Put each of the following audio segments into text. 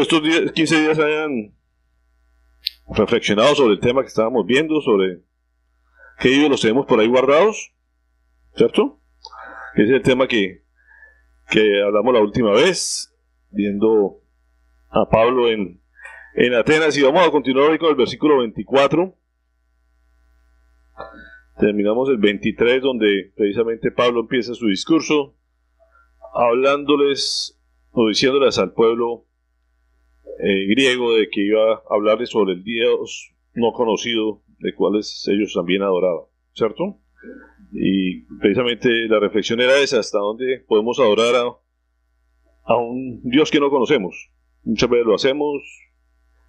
estos 15 días hayan reflexionado sobre el tema que estábamos viendo, sobre qué ídolos tenemos por ahí guardados, ¿cierto? Ese es el tema que hablamos la última vez, viendo a Pablo en Atenas, y vamos a continuar hoy con el versículo 24. Terminamos el 23, donde precisamente Pablo empieza su discurso hablándoles o diciéndoles al pueblo griego de que iba a hablarles sobre el Dios no conocido, de cuales ellos también adoraban, ¿cierto? Y precisamente la reflexión era esa: hasta dónde podemos adorar a un Dios que no conocemos. Muchas veces lo hacemos,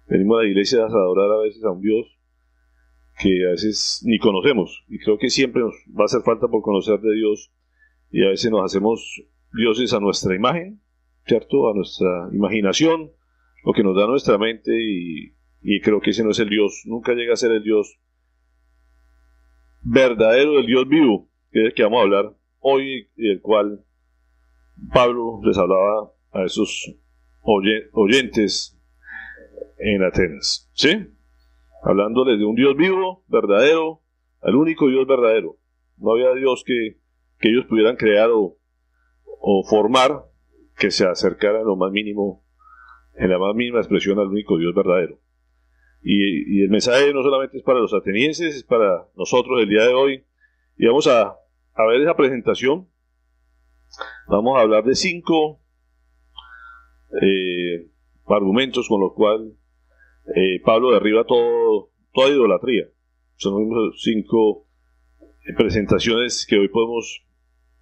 venimos a la iglesia a adorar a veces a un Dios que a veces ni conocemos, y creo que siempre nos va a hacer falta por conocer de Dios, y a veces nos hacemos dioses a nuestra imagen, ¿cierto? A nuestra imaginación, lo que nos da nuestra mente, y creo que ese no es el Dios, nunca llega a ser el Dios verdadero, el Dios vivo, que es el que vamos a hablar hoy, y del cual Pablo les hablaba a esos oyentes en Atenas, ¿sí? Hablándoles de un Dios vivo, verdadero, al único Dios verdadero. No había Dios que ellos pudieran crear o formar que se acercara en lo más mínimo, en la más mínima expresión, al único Dios verdadero. Y el mensaje no solamente es para los atenienses, es para nosotros el día de hoy. Y vamos a ver esa presentación. Vamos a hablar de 5 argumentos con los cuales Pablo derriba toda idolatría. Son 5 presentaciones que hoy podemos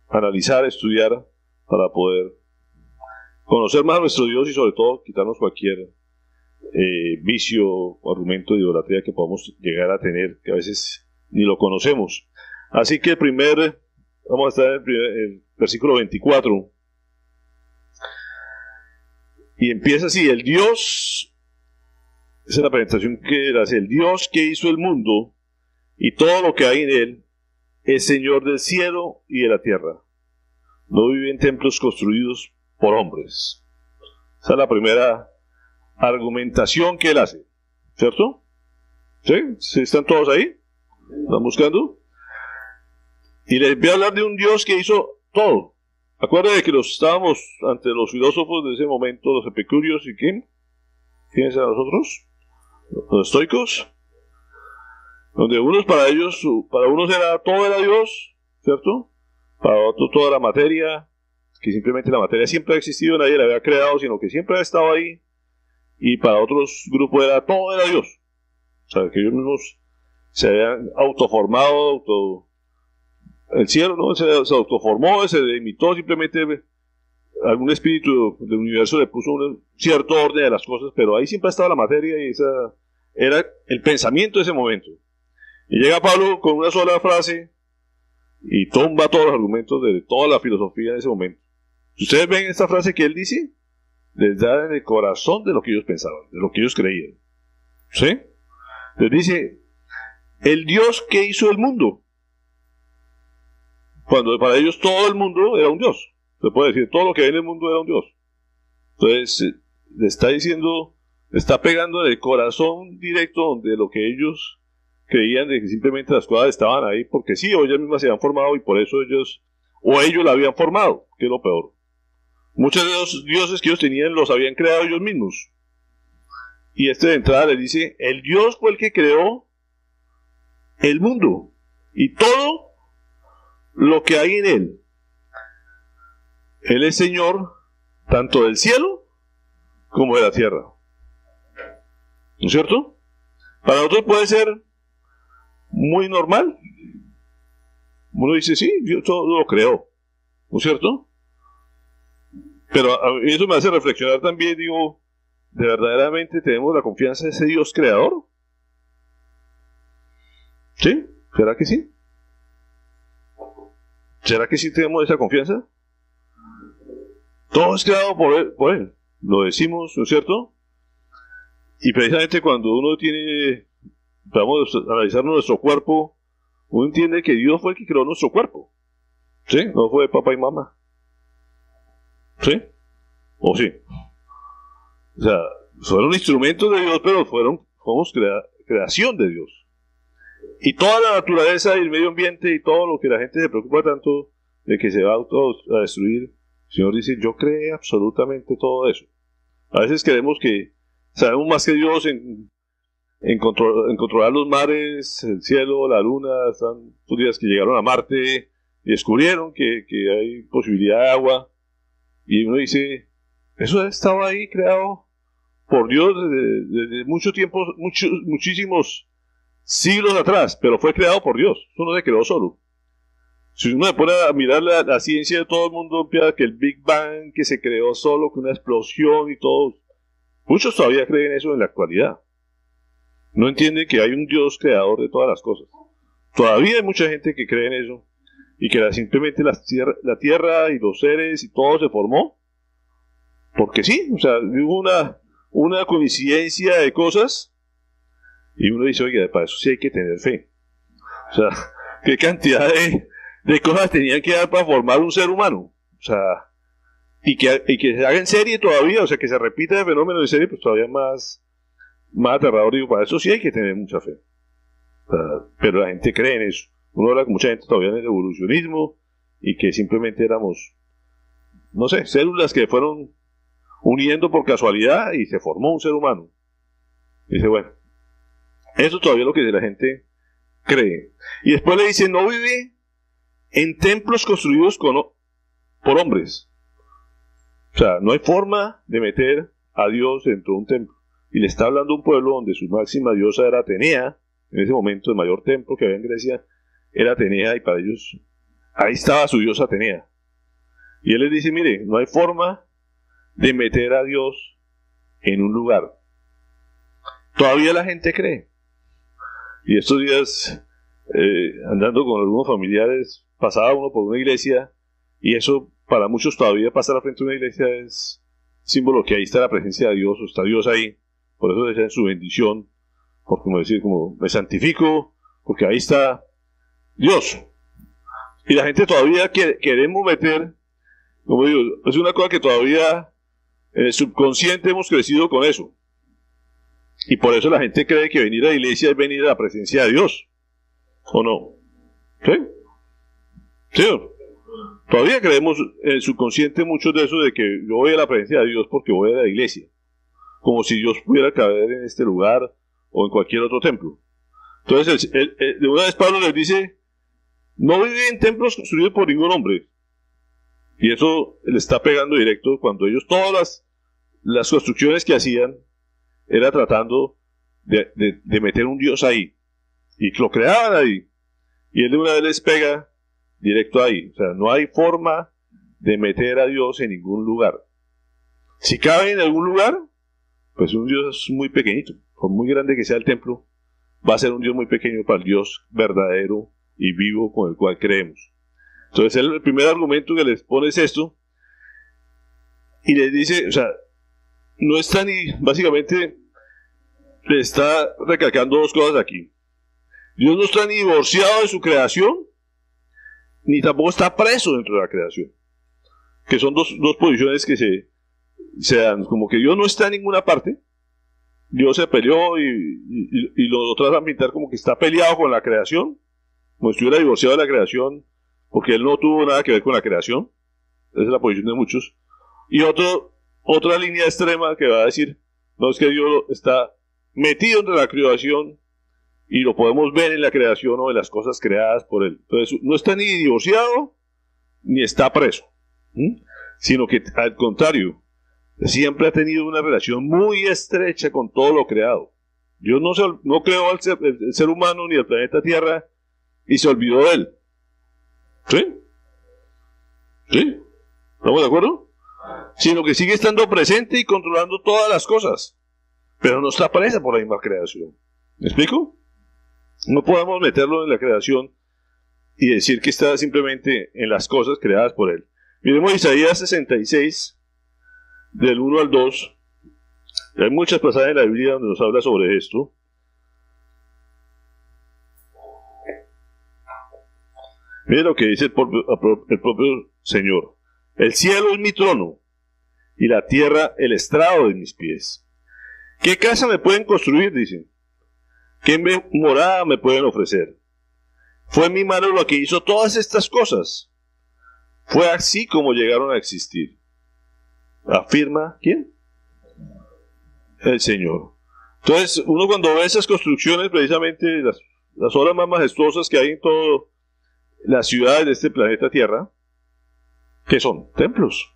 analizar, estudiar, para poder conocer más a nuestro Dios y sobre todo quitarnos cualquier vicio o argumento de idolatría que podamos llegar a tener, que a veces ni lo conocemos. Así que vamos a estar en el versículo 24, y empieza así: el Dios, esa es la presentación que él hace: el Dios que hizo el mundo y todo lo que hay en él, es Señor del cielo y de la tierra. No vive en templos construidos por hombres. Esa es la primera argumentación que él hace, ¿cierto? ¿Sí? ¿Sí están todos ahí? ¿Están buscando? Y les voy a hablar de un Dios que hizo todo. Acuérdense que estábamos ante los filósofos de ese momento, los epicúreos, ¿y quién? ¿Quiénes eran nosotros? Los estoicos. Donde para unos todo era Dios, ¿cierto? Para otros toda la materia, que simplemente la materia siempre ha existido, nadie la había creado, sino que siempre ha estado ahí. Y para otros grupos todo era Dios. O sea, que ellos mismos se habían autoformado, el cielo, ¿no? Se autoformó, se imitó, simplemente algún espíritu del universo le puso un cierto orden a las cosas, pero ahí siempre ha estado la materia, y esa era el pensamiento de ese momento. Y llega Pablo con una sola frase y tumba todos los argumentos de toda la filosofía en ese momento. Si ustedes ven esta frase que él dice, les da en el corazón de lo que ellos pensaban, de lo que ellos creían. ¿Sí? Les dice: el Dios que hizo el mundo. Cuando para ellos todo el mundo era un Dios. Se puede decir, todo lo que hay en el mundo era un Dios. Entonces, le está diciendo, le está pegando en el corazón directo donde lo que ellos creían, de que simplemente las cosas estaban ahí porque sí, o ellas mismas se habían formado, y por eso ellos la habían formado, que es lo peor. Muchos de los dioses que ellos tenían los habían creado ellos mismos. Y de entrada les dice: el Dios fue el que creó el mundo y todo lo que hay en él. Él es Señor tanto del cielo como de la tierra. ¿No es cierto? Para nosotros puede ser muy normal. Uno dice: sí, Dios todo lo creó, ¿no es cierto? Pero eso me hace reflexionar también, digo, ¿de verdaderamente tenemos la confianza de ese Dios creador? ¿Sí? ¿Será que sí? ¿Será que sí tenemos esa confianza? Todo es creado por él. Lo decimos, ¿no es cierto? Y precisamente cuando uno vamos a analizar nuestro cuerpo, uno entiende que Dios fue el que creó nuestro cuerpo. ¿Sí? No fue papá y mamá. ¿Sí? ¿O sí? O sea, fueron instrumentos de Dios, pero fuimos creación de Dios. Y toda la naturaleza y el medio ambiente y todo lo que la gente se preocupa tanto de que se va a destruir, el Señor dice, yo creé absolutamente todo eso. A veces creemos que sabemos más que Dios en controlar los mares, el cielo, la luna. Están estos días que llegaron a Marte y descubrieron que hay posibilidad de agua. Y uno dice, eso estaba ahí creado por Dios desde mucho tiempo, muchísimos siglos atrás, pero fue creado por Dios. Eso no se creó solo. Si uno se pone a mirar la ciencia de todo el mundo, empieza que el Big Bang, que se creó solo, que una explosión y todo. Muchos todavía creen eso en la actualidad. No entienden que hay un Dios creador de todas las cosas. Todavía hay mucha gente que cree en eso y que simplemente la tierra y los seres y todo se formó porque sí, o sea, hubo una coincidencia de cosas y uno dice, oiga, para eso sí hay que tener fe. O sea, qué cantidad de cosas tenían que dar para formar un ser humano. O sea, y que se haga en serie todavía, o sea, que se repita el fenómeno en serie, pues todavía más aterrador. Digo, para eso sí hay que tener mucha fe. O sea, pero la gente cree en eso. Uno habla con mucha gente todavía en el evolucionismo y que simplemente éramos, no sé, células que fueron uniendo por casualidad y se formó un ser humano. Y dice, bueno, eso todavía es lo que la gente cree. Y después le dice, no vive en templos construidos por hombres. O sea, no hay forma de meter a Dios dentro de un templo. Y le está hablando a un pueblo donde su máxima diosa era Atenea. En ese momento el mayor templo que había en Grecia era Atenea, y para ellos ahí estaba su diosa Atenea. Y él les dice, mire, no hay forma de meter a Dios en un lugar. Todavía la gente cree. Y estos días, andando con algunos familiares, pasaba uno por una iglesia, y eso para muchos todavía pasar frente a una iglesia es símbolo que ahí está la presencia de Dios, o está Dios ahí. Por eso decían su bendición, por como decir, como me santifico, porque ahí está Dios. Y la gente todavía queremos meter, como digo, es una cosa que todavía en el subconsciente hemos crecido con eso. Y por eso la gente cree que venir a la iglesia es venir a la presencia de Dios. ¿O no? ¿Sí? ¿Sí? Todavía creemos en el subconsciente mucho de eso, de que yo voy a la presencia de Dios porque voy a la iglesia. Como si Dios pudiera caber en este lugar o en cualquier otro templo. Entonces, de una vez Pablo les dice, no vive en templos construidos por ningún hombre. Y eso le está pegando directo cuando ellos, todas las construcciones que hacían, era tratando de meter un Dios ahí. Y lo creaban ahí. Y él de una vez les pega directo ahí. O sea, no hay forma de meter a Dios en ningún lugar. Si cabe en algún lugar, pues un Dios muy pequeñito. Por muy grande que sea el templo, va a ser un Dios muy pequeño para el Dios verdadero y vivo con el cual creemos. Entonces el primer argumento que les pone es esto, y les dice, o sea, no está ni, básicamente, le está recalcando dos cosas aquí. Dios no está ni divorciado de su creación, ni tampoco está preso dentro de la creación. Que son dos posiciones que se dan, como que Dios no está en ninguna parte. Dios se peleó y lo trata de pintar como que está peleado con la creación, como si estuviera divorciado de la creación, porque él no tuvo nada que ver con la creación. Esa es la posición de muchos. Y otra línea extrema que va a decir, no, es que Dios está metido entre la creación y lo podemos ver en la creación o en las cosas creadas por él. Entonces, no está ni divorciado ni está preso, sino que al contrario, siempre ha tenido una relación muy estrecha con todo lo creado. Dios no creó el ser humano ni el planeta Tierra y se olvidó de él. ¿Sí? ¿Sí? ¿Estamos de acuerdo? Sino que sigue estando presente y controlando todas las cosas, pero no está presa por la misma creación. ¿Me explico? No podemos meterlo en la creación y decir que está simplemente en las cosas creadas por él. Miremos Isaías 66, del 1 al 2. Hay muchas pasajes en la Biblia donde nos habla sobre esto. Miren lo que dice el propio Señor. El cielo es mi trono y la tierra el estrado de mis pies. ¿Qué casa me pueden construir? Dicen. ¿Qué morada me pueden ofrecer? Fue mi mano lo que hizo todas estas cosas. Fue así como llegaron a existir. Afirma, ¿quién? El Señor. Entonces, uno cuando ve esas construcciones, precisamente las obras más majestuosas que hay en todas las ciudades de este planeta Tierra, ¿qué son? Templos.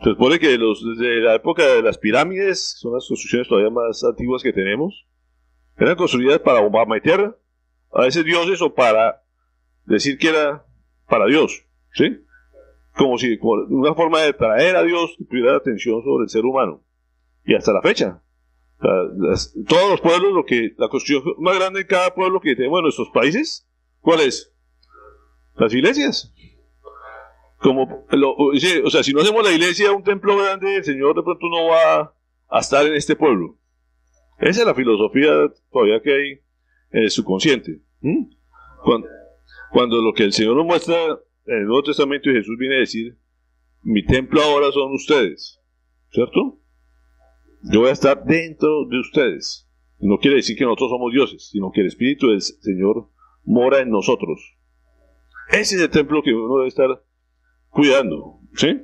Se supone que desde la época de las pirámides, son las construcciones todavía más antiguas que tenemos, eran construidas para meter a esos dioses o para decir que era para Dios, ¿sí? Como si una forma de traer a Dios que tuviera atención sobre el ser humano. Y hasta la fecha. O sea, todos los pueblos, la construcción más grande en cada pueblo que tenemos en nuestros países, ¿cuál es? Las iglesias. O sea, si no hacemos la iglesia un templo grande, el Señor de pronto no va a estar en este pueblo. Esa es la filosofía todavía que hay en el subconsciente. Cuando lo que el Señor nos muestra en el Nuevo Testamento y Jesús viene a decir, mi templo ahora son ustedes, ¿cierto? Yo voy a estar dentro de ustedes. No quiere decir que nosotros somos dioses, sino que el Espíritu del Señor mora en nosotros. Ese es el templo que uno debe estar cuidando, ¿sí?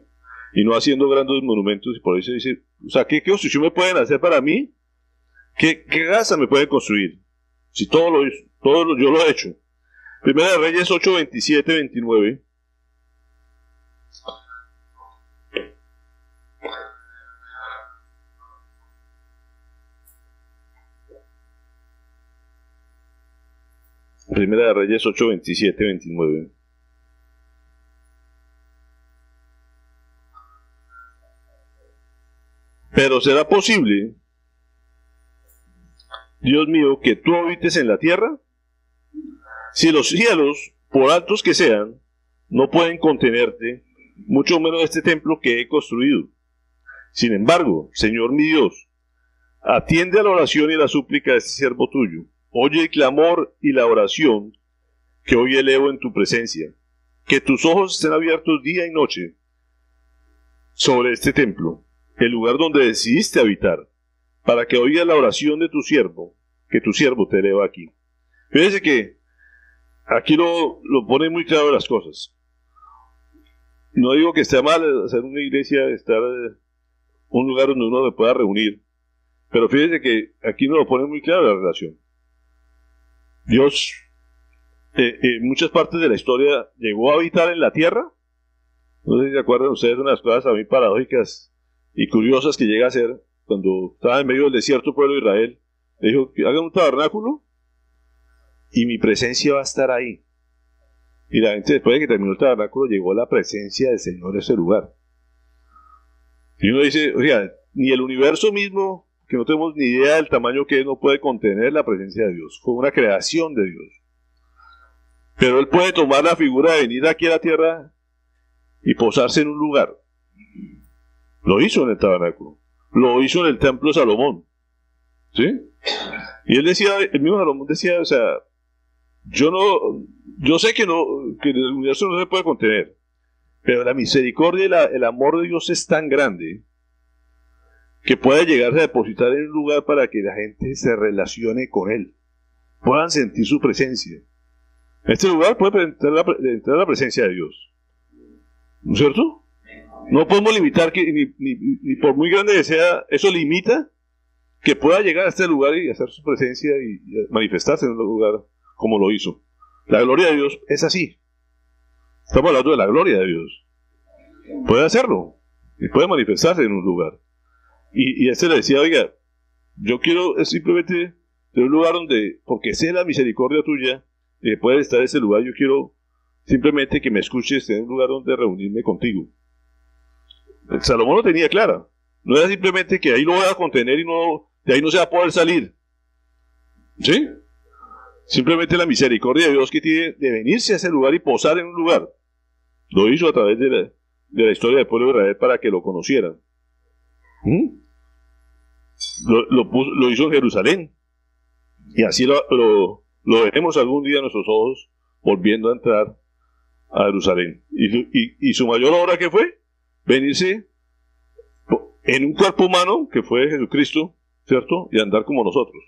Y no haciendo grandes monumentos. Y por eso dice, o sea, ¿qué construcción me pueden hacer para mí? ¿Qué casa me pueden construir? Si yo lo he hecho. Primera de Reyes 8, 27, 29. Primera de Reyes 8, 27, 29. Pero será posible, Dios mío, que tú habites en la tierra, si los cielos, por altos que sean, no pueden contenerte, mucho menos este templo que he construido. Sin embargo, Señor mi Dios, atiende a la oración y la súplica de este siervo tuyo. Oye el clamor y la oración que hoy elevo en tu presencia. Que tus ojos estén abiertos día y noche sobre este templo, el lugar donde decidiste habitar, para que oigas la oración de tu siervo, que tu siervo te eleva aquí. Fíjense que aquí lo pone muy claro las cosas. No digo que esté mal hacer una iglesia, estar un lugar donde uno se pueda reunir, pero fíjense que aquí nos lo pone muy claro la relación. Dios, en muchas partes de la historia, llegó a habitar en la tierra. No sé si se acuerdan ustedes de unas cosas a mí paradójicas y curiosas que llega a ser cuando estaba en medio del desierto pueblo de Israel. Le dijo, hagan un tabernáculo y mi presencia va a estar ahí. Y la gente, después de que terminó el tabernáculo, llegó a la presencia del Señor en ese lugar. Y uno dice, oiga, ni el universo mismo, que no tenemos ni idea del tamaño que es, no puede contener la presencia de Dios. Fue una creación de Dios. Pero Él puede tomar la figura de venir aquí a la tierra y posarse en un lugar. Lo hizo en el tabernáculo. Lo hizo en el templo de Salomón. ¿Sí? Y él decía, el mismo Salomón decía, o sea, yo sé que el universo no se puede contener, pero la misericordia y el amor de Dios es tan grande que puede llegarse a depositar en un lugar para que la gente se relacione con Él, puedan sentir su presencia. En este lugar puede entrar la presencia de Dios, ¿no es cierto? No podemos limitar que ni por muy grande que sea, eso limita que pueda llegar a este lugar y hacer su presencia y manifestarse en un lugar como lo hizo. La gloria de Dios es así. Estamos hablando de la gloria de Dios. Puede hacerlo y puede manifestarse en un lugar. Y este le decía, oiga, yo quiero simplemente de un lugar donde, porque sé la misericordia tuya, puede estar ese lugar, yo quiero simplemente que me escuches en un lugar donde reunirme contigo. El Salomón lo tenía clara. No era simplemente que ahí lo voy a contener y de ahí no se va a poder salir. ¿Sí? Simplemente la misericordia de Dios que tiene de venirse a ese lugar y posar en un lugar. Lo hizo a través de la historia del pueblo de Israel para que lo conocieran. Lo hizo en Jerusalén. Y así lo veremos algún día a nuestros ojos volviendo a entrar a Jerusalén. Y su mayor obra, ¿qué fue? Venirse en un cuerpo humano que fue Jesucristo, ¿cierto? Y andar como nosotros.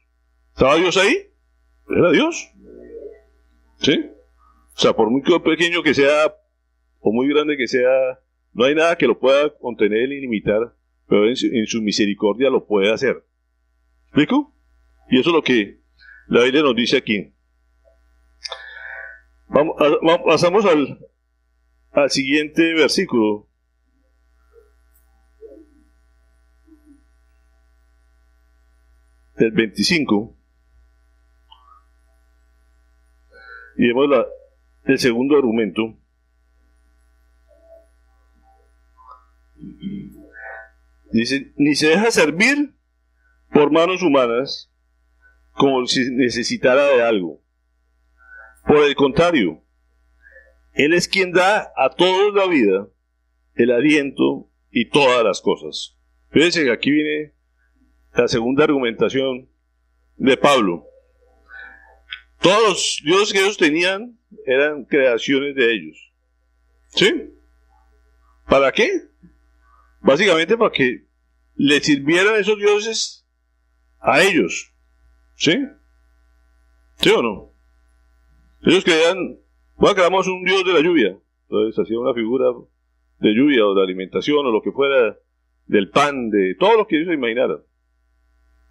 ¿Estaba Dios ahí? Era Dios. ¿Sí? O sea, por muy pequeño que sea, o muy grande que sea, no hay nada que lo pueda contener ni limitar, pero en su misericordia lo puede hacer. ¿Explico? Y eso es lo que la Biblia nos dice aquí. Pasamos al siguiente versículo. El 25. Y vemos el segundo argumento. Dice, ni se deja servir por manos humanas como si necesitara de algo. Por el contrario, Él es quien da a todos la vida, el aliento y todas las cosas. Fíjense que aquí viene la segunda argumentación de Pablo. Todos los dioses que ellos tenían eran creaciones de ellos. ¿Sí? ¿Para qué? Básicamente para que le sirvieran esos dioses a ellos. ¿Sí? ¿Sí o no? Ellos creían, bueno, creamos un dios de la lluvia. Entonces hacían una figura de lluvia o de alimentación o lo que fuera, del pan, de todo lo que ellos se imaginaran.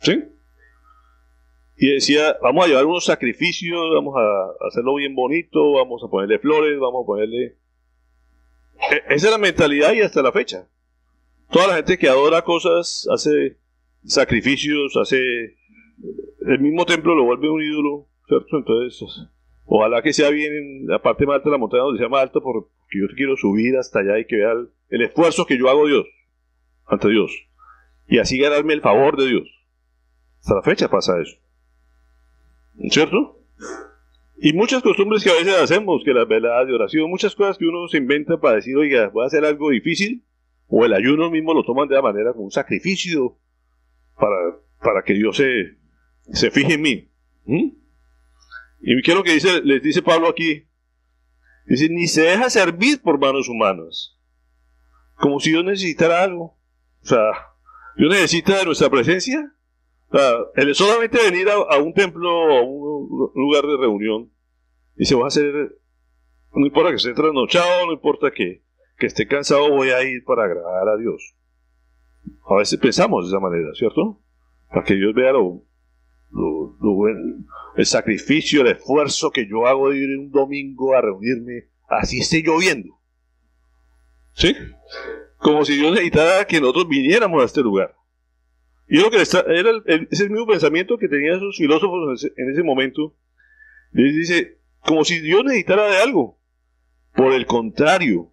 ¿Sí? Y decía, vamos a llevar unos sacrificios, vamos a hacerlo bien bonito, vamos a ponerle flores, vamos a ponerle... Esa es la mentalidad y hasta la fecha. Toda la gente que adora cosas, hace sacrificios, hace... El mismo templo lo vuelve un ídolo, ¿cierto? Entonces, ojalá que sea bien en la parte más alta de la montaña, donde sea más alto, porque yo quiero subir hasta allá y que vea el esfuerzo que yo hago ante Dios. Y así ganarme el favor de Dios. Hasta la fecha pasa eso. ¿Cierto? Y muchas costumbres que a veces hacemos, que las veladas de oración, muchas cosas que uno se inventa para decir, oiga, voy a hacer algo difícil, o el ayuno mismo lo toman de la manera como un sacrificio para que Dios se fije en mí. ¿Y qué es lo que les dice Pablo aquí? Dice, ni se deja servir por manos humanas, como si Dios necesitara algo. O sea, Dios necesita de nuestra presencia. O sea, el solamente venir a un templo o a un lugar de reunión y se va a hacer, no importa que esté trasnochado, no importa que esté cansado, voy a ir para agradar a Dios. A veces pensamos de esa manera, ¿cierto? Para que Dios vea el sacrificio, el esfuerzo que yo hago de ir un domingo a reunirme, así esté lloviendo. ¿Sí? Como si Dios necesitara que nosotros viniéramos a este lugar. Y lo que es el mismo pensamiento que tenían esos filósofos en ese momento. Les dice, como si Dios necesitara de algo. Por el contrario,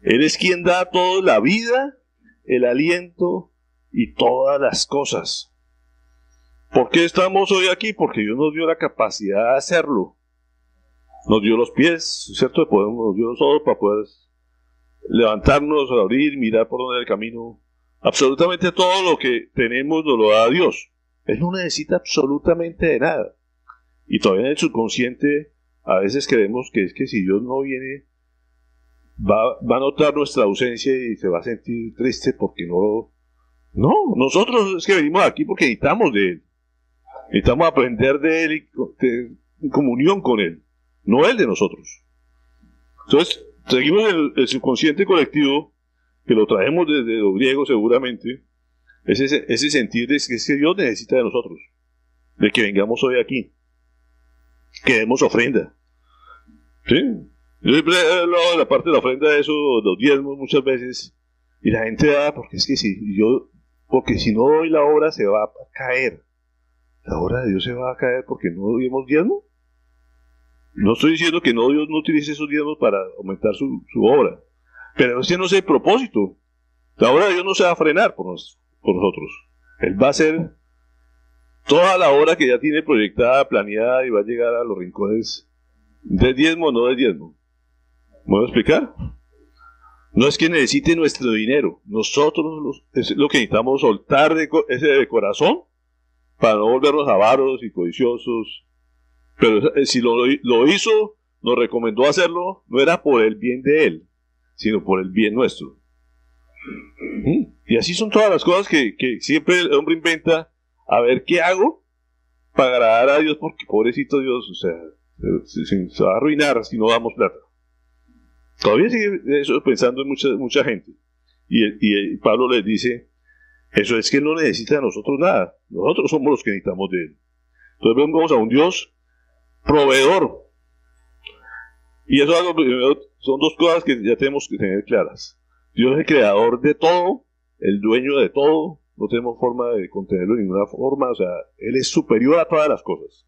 Él es quien da a todos la vida, el aliento y todas las cosas. ¿Por qué estamos hoy aquí? Porque Dios nos dio la capacidad de hacerlo. Nos dio los pies, ¿cierto? Nos dio los ojos para poder levantarnos, abrir, mirar por donde el camino. Absolutamente todo lo que tenemos nos lo da Dios. Él no necesita absolutamente de nada. Y todavía en el subconsciente a veces creemos que es que si Dios no viene, va a notar nuestra ausencia y se va a sentir triste porque no... No, nosotros es que venimos aquí porque necesitamos de Él. Necesitamos aprender de Él y en comunión con Él, no Él de nosotros. Entonces, seguimos el subconsciente colectivo, que lo traemos desde los griegos seguramente, ese sentir de que Dios necesita de nosotros, de que vengamos hoy aquí, que demos ofrenda. ¿Sí? Yo siempre he hablado de la parte de la ofrenda de eso, los diezmos muchas veces, y la gente da, porque es que porque si no doy la obra se va a caer. La obra de Dios se va a caer porque no dimos diezmo. No estoy diciendo que Dios no utilice esos diezmos para aumentar su obra, pero ese no es el propósito. La obra de Dios no se va a frenar por nosotros. Él va a hacer toda la obra que ya tiene proyectada, planeada, y va a llegar a los rincones del diezmo o no del diezmo. ¿Me voy a explicar? No es que necesite nuestro dinero. Nosotros es lo que necesitamos soltar ese de corazón para no volvernos avaros y codiciosos. Pero si lo hizo, nos recomendó hacerlo, no era por el bien de Él, sino por el bien nuestro. Y así son todas las cosas que siempre el hombre inventa, a ver qué hago para agradar a Dios, porque pobrecito Dios, o sea, se va a arruinar si no damos plata. Todavía sigue eso pensando en mucha gente. Y Pablo les dice, eso es que Él no necesita de nosotros nada, nosotros somos los que necesitamos de Él. Entonces vamos a un Dios proveedor. Y eso es algo, son dos cosas que ya tenemos que tener claras. Dios es el creador de todo, el dueño de todo, no tenemos forma de contenerlo de ninguna forma, o sea, Él es superior a todas las cosas.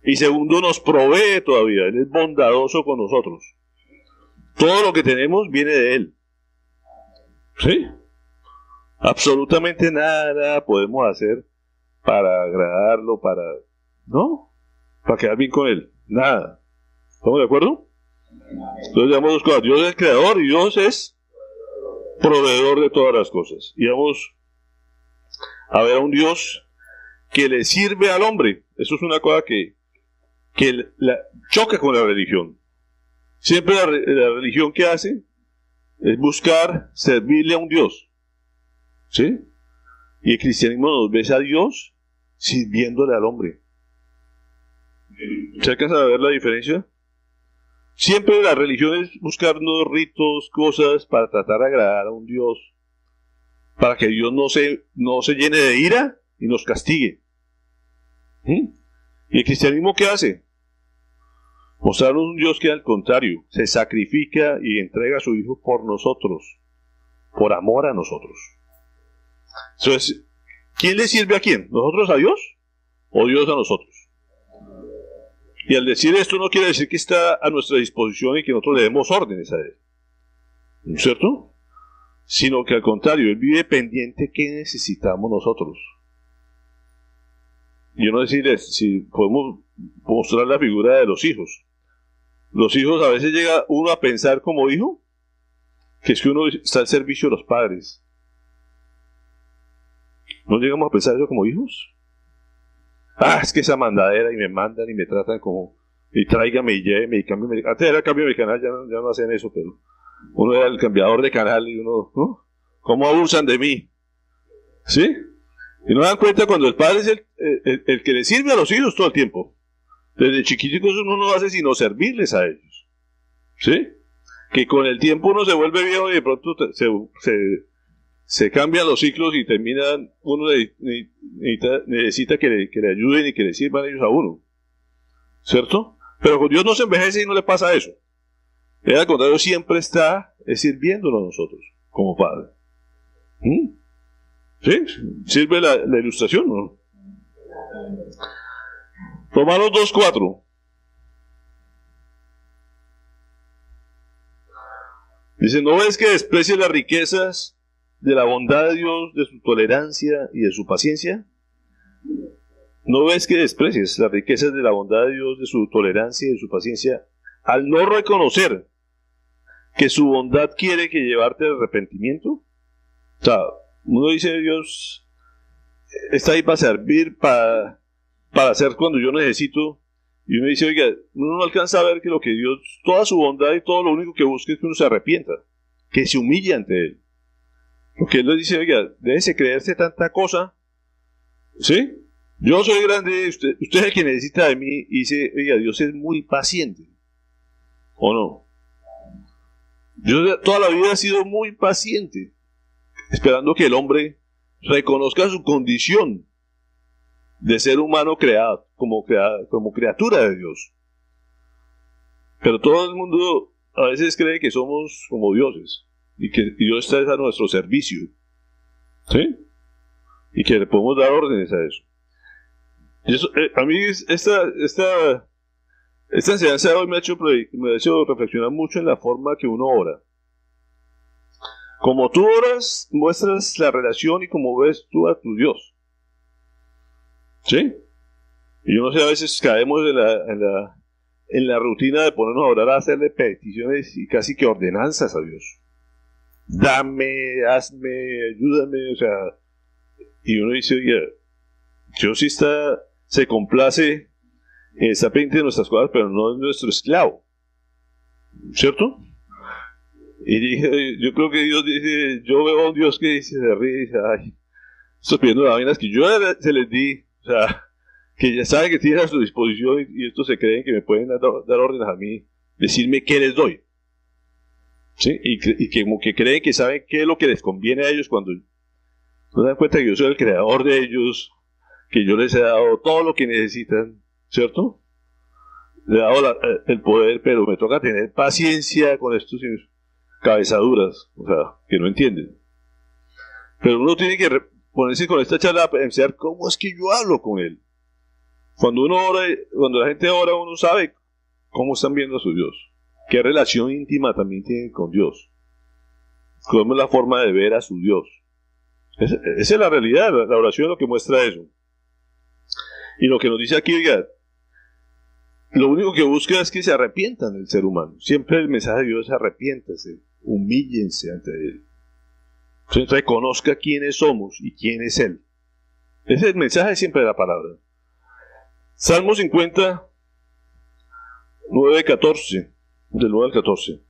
Y segundo, nos provee todavía, Él es bondadoso con nosotros. Todo lo que tenemos viene de Él. ¿Sí? Absolutamente nada podemos hacer para agradarlo, ¿no? Para quedar bien con Él. Nada. ¿Estamos de acuerdo? Entonces digamos dos cosas. Dios es el creador y Dios es proveedor de todas las cosas. Y vamos a ver a un Dios que le sirve al hombre. Eso es una cosa que choca con la religión. Siempre la religión que hace es buscar servirle a un Dios. ¿Sí? Y el cristianismo nos ve a Dios sirviéndole al hombre. ¿Se alcanza a ver la diferencia? Siempre la religión es buscar nuevos ritos, cosas para tratar de agradar a un Dios, para que Dios no se llene de ira y nos castigue. ¿Y el cristianismo qué hace? Mostrarnos un Dios que al contrario se sacrifica y entrega a su Hijo por nosotros, por amor a nosotros. Entonces, ¿quién le sirve a quién? ¿Nosotros a Dios o Dios a nosotros? Y al decir esto no quiere decir que está a nuestra disposición y que nosotros le demos órdenes a Él, ¿no es cierto? Sino que al contrario, Él vive pendiente qué necesitamos nosotros. Yo no sé si podemos mostrar la figura de los hijos. Los hijos a veces llega uno a pensar como hijo, que es que uno está al servicio de los padres. ¿No llegamos a pensar eso como hijos? Es que esa mandadera y me mandan y me tratan como, y tráigame y lléveme y cámbiame. Antes era el cambio de canal, ya no hacen eso, pero uno era el cambiador de canal y uno, ¿no? ¿Cómo abusan de mí? ¿Sí? Y no dan cuenta cuando el padre es el que le sirve a los hijos todo el tiempo. Desde chiquiticos uno no hace sino servirles a ellos. ¿Sí? Que con el tiempo uno se vuelve viejo y de pronto se cambian los ciclos y terminan, uno necesita que le ayuden y que le sirvan ellos a uno. ¿Cierto? Pero con Dios no se envejece y no le pasa eso. Él al contrario siempre está sirviéndonos a nosotros, como Padre. ¿Sí? ¿Sirve la ilustración o no? Romanos 2:4. Dice, ¿no ves que desprecies las riquezas de la bondad de Dios, de su tolerancia y de su paciencia? ¿No ves que desprecies las riquezas de la bondad de Dios, de su tolerancia y de su paciencia, al no reconocer que su bondad quiere que llevarte al arrepentimiento? O sea, uno dice, Dios está ahí para servir, para hacer cuando yo necesito, y uno dice, oiga, uno no alcanza a ver que lo que Dios, toda su bondad y todo lo único que busca es que uno se arrepienta, que se humille ante Él. Porque Él le dice, oiga, déjese creerse tanta cosa, ¿sí? Yo soy grande, usted es el que necesita de mí, y dice, oiga, Dios es muy paciente, ¿o no? Yo toda la vida he sido muy paciente, esperando que el hombre reconozca su condición de ser humano creado, como criatura de Dios. Pero todo el mundo a veces cree que somos como dioses, y que Dios está a nuestro servicio, ¿sí? Y que le podemos dar órdenes a eso. Y eso a mí esta enseñanza de hoy me ha hecho reflexionar mucho en la forma que uno ora. Como tú oras, muestras la relación y como ves tú a tu Dios. ¿Sí? Y yo no sé, a veces caemos en la rutina de ponernos a orar, a hacerle peticiones y casi que ordenanzas a Dios. Dame, hazme, ayúdame, o sea, y uno dice, oye, Dios sí se complace, está pendiente de nuestras cosas, pero no es nuestro esclavo, ¿cierto? Y dije, yo creo que Dios dice, yo veo a un Dios que dice, se ríe y dice, ay, estos pidiendo las vainas que yo se les di, o sea, que ya saben que tienen a su disposición y estos se creen que me pueden dar órdenes a mí, decirme qué les doy. ¿Sí? Y que como que creen que saben qué es lo que les conviene a ellos cuando no se dan cuenta que yo soy el creador de ellos, que yo les he dado todo lo que necesitan, ¿cierto? Le he dado el poder, pero me toca tener paciencia con estos cabezaduras, o sea, que no entienden. Pero uno tiene que ponerse con esta charla a pensar cómo es que yo hablo con él. Cuando uno ora, cuando la gente ora, uno sabe cómo están viendo a su Dios, qué relación íntima también tienen con Dios, cómo es la forma de ver a su Dios. Esa es la realidad, la oración es lo que muestra eso. Y lo que nos dice aquí, oiga, lo único que busca es que se arrepientan del ser humano. Siempre el mensaje de Dios es arrepiéntase, humíllense ante Él. Entonces, reconozca quiénes somos y quién es Él. Ese es el mensaje siempre de la palabra. Salmo 50, 9-14, del 9 al 14.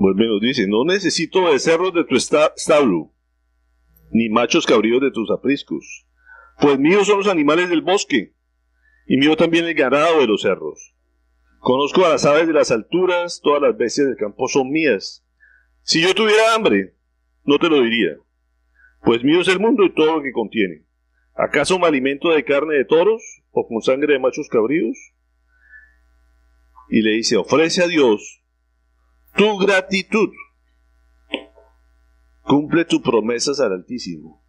Vuelve y nos dice, no necesito becerros de tu establo, ni machos cabríos de tus apriscos, pues míos son los animales del bosque, y mío también el ganado de los cerros. Conozco a las aves de las alturas, todas las bestias del campo son mías. Si yo tuviera hambre, no te lo diría, pues mío es el mundo y todo lo que contiene. ¿Acaso me alimento de carne de toros, o con sangre de machos cabríos? Y le dice, ofrece a Dios tu gratitud, cumple tus promesas al Altísimo.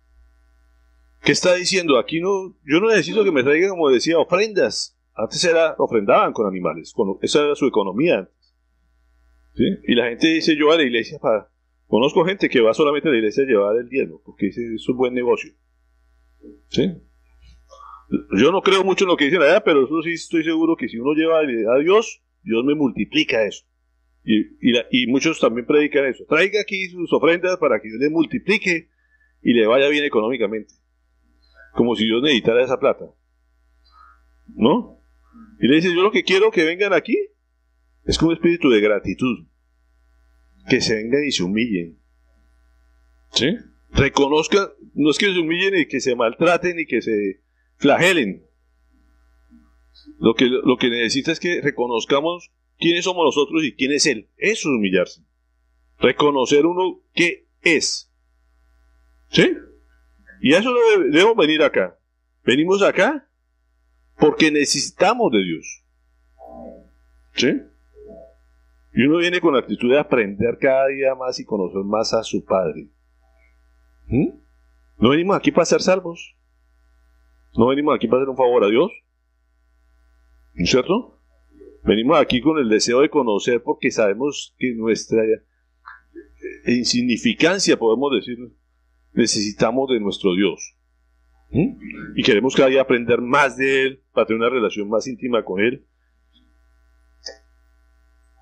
¿Qué está diciendo? Aquí no, yo no necesito que me traigan, como decía, ofrendas. Antes ofrendaban con animales, esa era su economía antes. ¿Sí? Y la gente dice, yo a la iglesia conozco gente que va solamente a la iglesia a llevar el diezmo, porque dice, es un buen negocio. ¿Sí? Yo no creo mucho en lo que dicen allá, pero eso sí estoy seguro que si uno lleva a Dios, Dios me multiplica eso. Y muchos también predican eso. Traiga aquí sus ofrendas para que Dios le multiplique y le vaya bien económicamente. Como si Dios necesitara esa plata. ¿No? Y le dice, yo lo que quiero que vengan aquí es con un espíritu de gratitud. Que se vengan y se humillen. ¿Sí? Reconozcan, no es que se humillen y que se maltraten y que se flagelen. Lo que necesita es que reconozcamos quiénes somos nosotros y quién es Él. Eso es humillarse. Reconocer uno qué es. ¿Sí? Y a eso debemos venir acá. Venimos acá porque necesitamos de Dios. ¿Sí? Y uno viene con la actitud de aprender cada día más y conocer más a su Padre. No venimos aquí para ser salvos. No venimos aquí para hacer un favor a Dios. ¿No es cierto? Venimos aquí con el deseo de conocer porque sabemos que nuestra insignificancia, podemos decir, necesitamos de nuestro Dios. Y queremos cada día aprender más de Él para tener una relación más íntima con Él.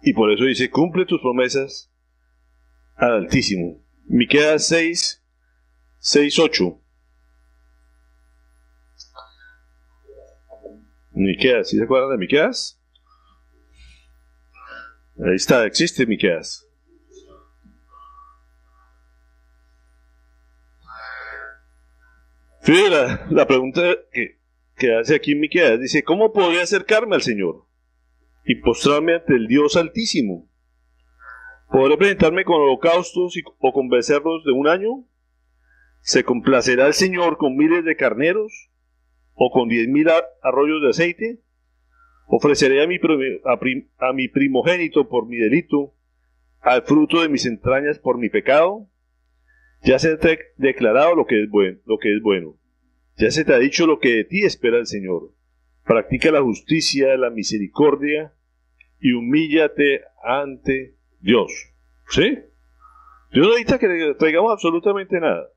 Y por eso dice, cumple tus promesas al Altísimo. Miqueas 6:8. Miqueas, ¿sí se acuerdan de Miqueas? Ahí está, existe Miqueas. Fíjate la pregunta que hace aquí Miqueas. Dice, ¿cómo podría acercarme al Señor y postrarme ante el Dios Altísimo? ¿Podré presentarme con holocaustos o con becerros de un año? ¿Se complacerá el Señor con miles de carneros o con 10,000 arroyos de aceite? ¿Ofreceré a mi primogénito por mi delito, al fruto de mis entrañas por mi pecado? Ya se te ha declarado lo que es bueno. Ya se te ha dicho lo que de ti espera el Señor. Practica la justicia, la misericordia y humíllate ante Dios. ¿Sí? Dios no necesita que traigamos absolutamente nada.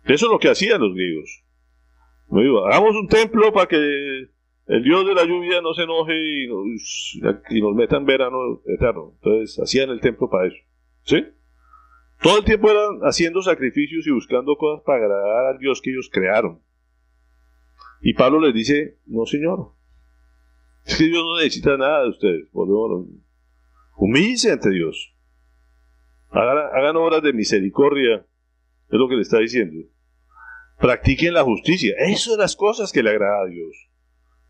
Eso es lo que hacían los griegos. No digo, hagamos un templo para que el Dios de la lluvia no se enoje y nos meta en verano eterno. Entonces hacían el templo para eso. ¿Sí? Todo el tiempo eran haciendo sacrificios y buscando cosas para agradar al Dios que ellos crearon. Y Pablo les dice, no señor, es que Dios no necesita nada de ustedes. Humíllense ante Dios. Hagan obras de misericordia, es lo que le está diciendo. Practiquen la justicia. Esas son las cosas que le agrada a Dios.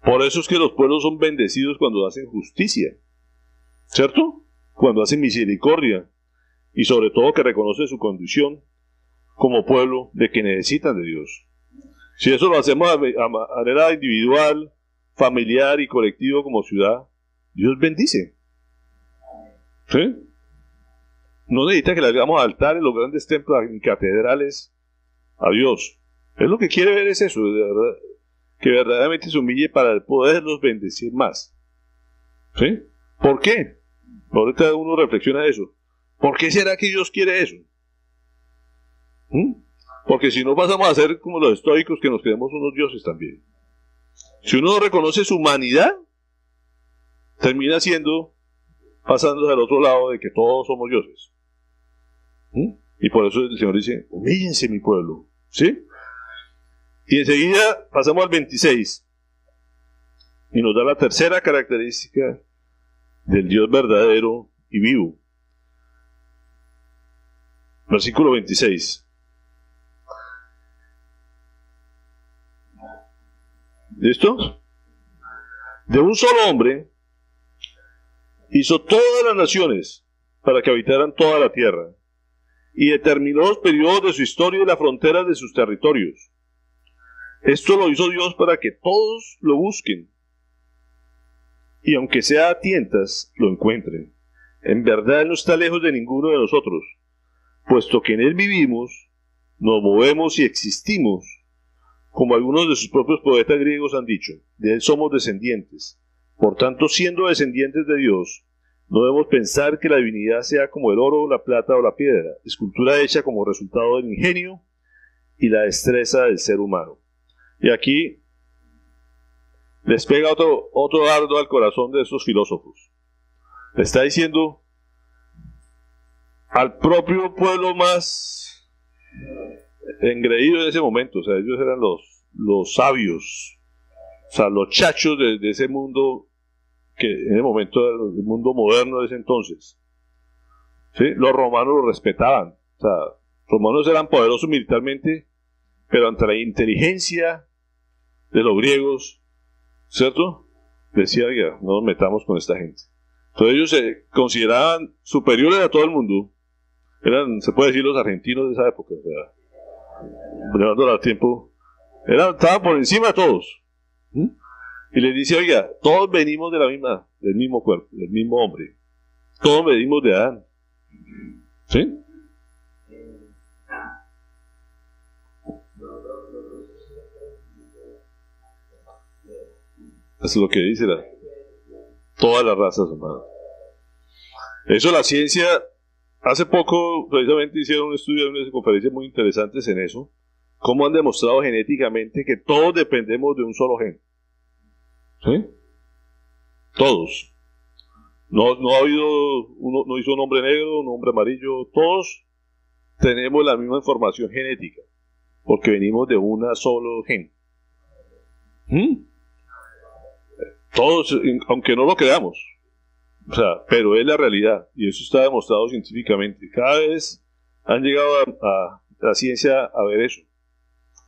Por eso es que los pueblos son bendecidos cuando hacen justicia, ¿cierto? Cuando hacen misericordia y sobre todo que reconocen su condición como pueblo de que necesitan de Dios. Si eso lo hacemos a manera individual, familiar y colectivo como ciudad, Dios bendice. ¿Sí? No necesita que le hagamos altares, los grandes templos ni catedrales a Dios. Él lo que quiere ver es eso, de verdad, que verdaderamente se humille para poderlos bendecir más. ¿Sí? ¿Por qué? Ahorita uno reflexiona eso. ¿Por qué será que Dios quiere eso? Porque si no pasamos a ser como los estoicos que nos creemos unos dioses también. Si uno no reconoce su humanidad, termina pasándose al otro lado de que todos somos dioses. Y por eso el Señor dice, humíllense mi pueblo. ¿Sí? Y enseguida pasamos al 26. Y nos da la tercera característica del Dios verdadero y vivo. Versículo 26. ¿Listo? De un solo hombre hizo todas las naciones para que habitaran toda la tierra, y determinó los periodos de su historia y las fronteras de sus territorios. Esto lo hizo Dios para que todos lo busquen, y aunque sea a tientas, lo encuentren. En verdad Él no está lejos de ninguno de nosotros, puesto que en Él vivimos, nos movemos y existimos, como algunos de sus propios poetas griegos han dicho, de Él somos descendientes. Por tanto, siendo descendientes de Dios, no debemos pensar que la divinidad sea como el oro, la plata o la piedra, escultura hecha como resultado del ingenio y la destreza del ser humano. Y aquí les pega otro dardo al corazón de estos filósofos. Le está diciendo al propio pueblo más engreído en ese momento, o sea, ellos eran los sabios, o sea, los chachos de ese mundo, que en el momento era el mundo moderno de ese entonces. ¿Sí? Los romanos lo respetaban, o sea, los romanos eran poderosos militarmente, pero ante la inteligencia de los griegos, ¿cierto? Decía, ya, no nos metamos con esta gente. Entonces ellos se consideraban superiores a todo el mundo. Eran, se puede decir, los argentinos de esa época, o sea, llevándolo al tiempo, estaban por encima de todos. Y les dice, oiga, todos venimos del mismo cuerpo, del mismo hombre. Todos venimos de Adán. ¿Sí? Eso es lo que dice todas las razas humanas. Eso la ciencia, hace poco precisamente hicieron un estudio, unas conferencias muy interesantes en eso, cómo han demostrado genéticamente que todos dependemos de un solo gen. ¿Sí? Todos. No ha habido, no hizo un hombre negro, un hombre amarillo, todos tenemos la misma información genética, porque venimos de un solo gen. Todos, aunque no lo creamos, o sea, pero es la realidad, y eso está demostrado científicamente. Cada vez han llegado a la ciencia a ver eso.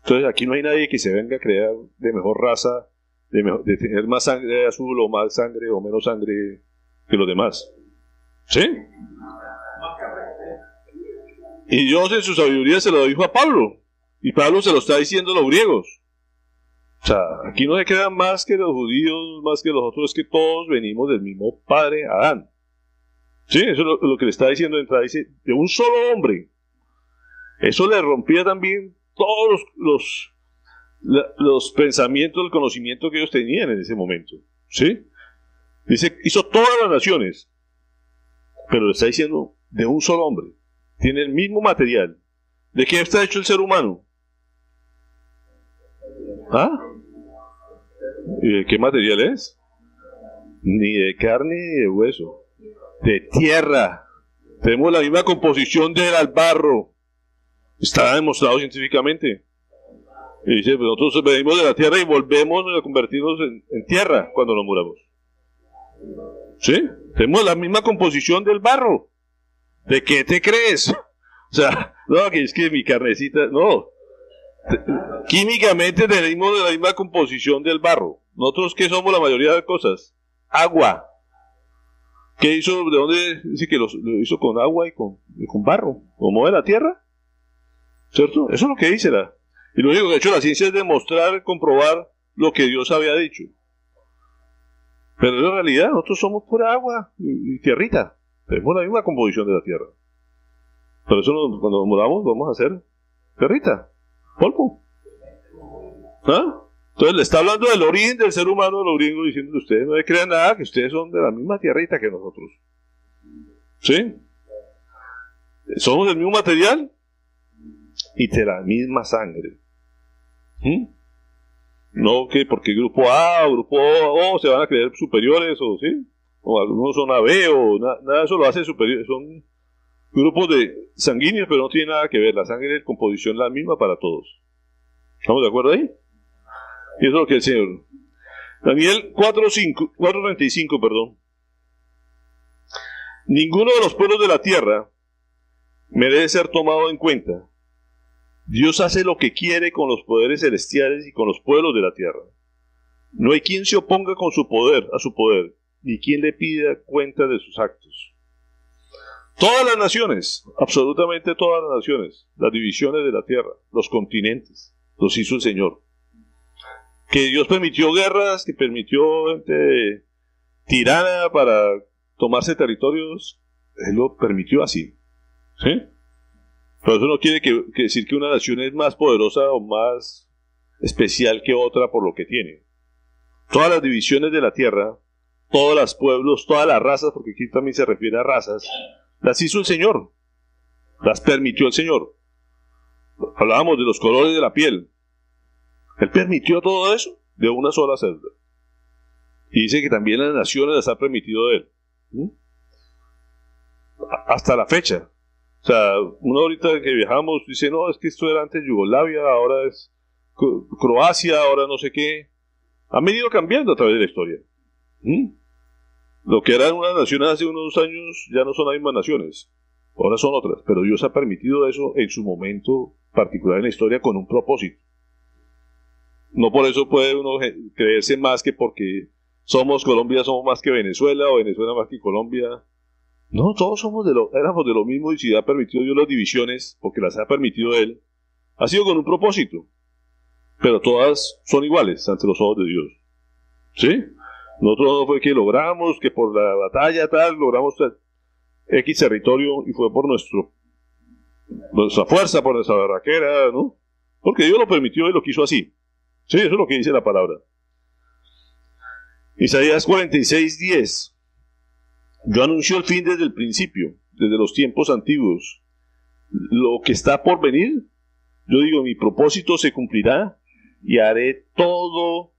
Entonces aquí no hay nadie que se venga a crear de mejor raza, de tener más sangre azul o más sangre o menos sangre que los demás. ¿Sí? Y Dios en su sabiduría se lo dijo a Pablo, y Pablo se lo está diciendo a los griegos. O sea, aquí no se quedan más que los judíos, más que los otros, es que todos venimos del mismo padre Adán. Sí, eso es lo que le está diciendo de entrada, dice, de un solo hombre. Eso le rompía también todos los pensamientos, el conocimiento que ellos tenían en ese momento. ¿Sí? Dice, hizo todas las naciones, pero le está diciendo de un solo hombre. Tiene el mismo material. ¿De qué está hecho el ser humano? ¿Ah? ¿Y de qué material es? Ni de carne ni de hueso. De tierra. Tenemos la misma composición del barro. Está demostrado científicamente. Y dice, pues nosotros venimos de la tierra y volvemos a convertirnos en tierra cuando nos muramos. ¿Sí? Tenemos la misma composición del barro. ¿De qué te crees? O sea, no, que es que mi carnecita, no. Químicamente tenemos la misma composición del barro. Nosotros, ¿qué somos la mayoría de cosas? Agua. ¿Qué hizo? ¿De dónde? Dice que lo hizo con agua y con barro. ¿Como de la tierra? ¿Cierto? Eso es lo que dice la. Y lo único que ha hecho la ciencia es demostrar, comprobar lo que Dios había dicho. Pero en realidad nosotros somos pura agua y tierrita. Tenemos la misma composición de la tierra. Por eso cuando nos muramos vamos a hacer tierrita, polvo. ¿Ah? Entonces le está hablando del origen del ser humano, de los gringos, diciendo que ustedes no le crean nada, que ustedes son de la misma tierrita que nosotros. ¿Sí? Somos del mismo material y de la misma sangre. No que porque grupo A o grupo O se van a creer superiores, o sí, o algunos son AB, o nada de eso lo hace superior. Son grupos de sanguíneos, pero no tiene nada que ver. La sangre de composición es la misma para todos. ¿Estamos de acuerdo ahí? Y eso es lo que el Señor. Daniel 4:35, perdón. Ninguno de los pueblos de la tierra merece ser tomado en cuenta. Dios hace lo que quiere con los poderes celestiales y con los pueblos de la tierra. No hay quien se oponga con su poder, a su poder, ni quien le pida cuenta de sus actos. Todas las naciones, absolutamente todas las naciones, las divisiones de la tierra, los continentes, los hizo el Señor. Que Dios permitió guerras, que permitió gente tirana para tomarse territorios, Él lo permitió así. ¿Sí? Pero eso no quiere decir que una nación es más poderosa o más especial que otra por lo que tiene. Todas las divisiones de la tierra, todos los pueblos, todas las razas, porque aquí también se refiere a razas, las hizo el Señor, las permitió el Señor. Hablábamos de los colores de la piel. Él permitió todo eso de una sola celda. Y dice que también las naciones las ha permitido Él. Hasta la fecha. O sea, uno ahorita que viajamos dice, no, es que esto era antes Yugoslavia, ahora es Croacia, ahora no sé qué. Han venido cambiando a través de la historia. Lo que eran unas naciones hace unos años ya no son las mismas naciones. Ahora son otras. Pero Dios ha permitido eso en su momento particular en la historia con un propósito. No por eso puede uno creerse más que porque somos Colombia, somos más que Venezuela, o Venezuela más que Colombia. No, todos éramos de lo mismo, y si ha permitido Dios las divisiones, porque las ha permitido Él, ha sido con un propósito. Pero todas son iguales ante los ojos de Dios. ¿Sí? Nosotros no fue que logramos, que por la batalla tal, logramos X territorio, y fue por nuestra fuerza, por nuestra barraquera, ¿no? Porque Dios lo permitió y lo quiso así. Sí, eso es lo que dice la palabra. Isaías 46:10. Yo anuncio el fin desde el principio, desde los tiempos antiguos. Lo que está por venir, yo digo, mi propósito se cumplirá y haré todo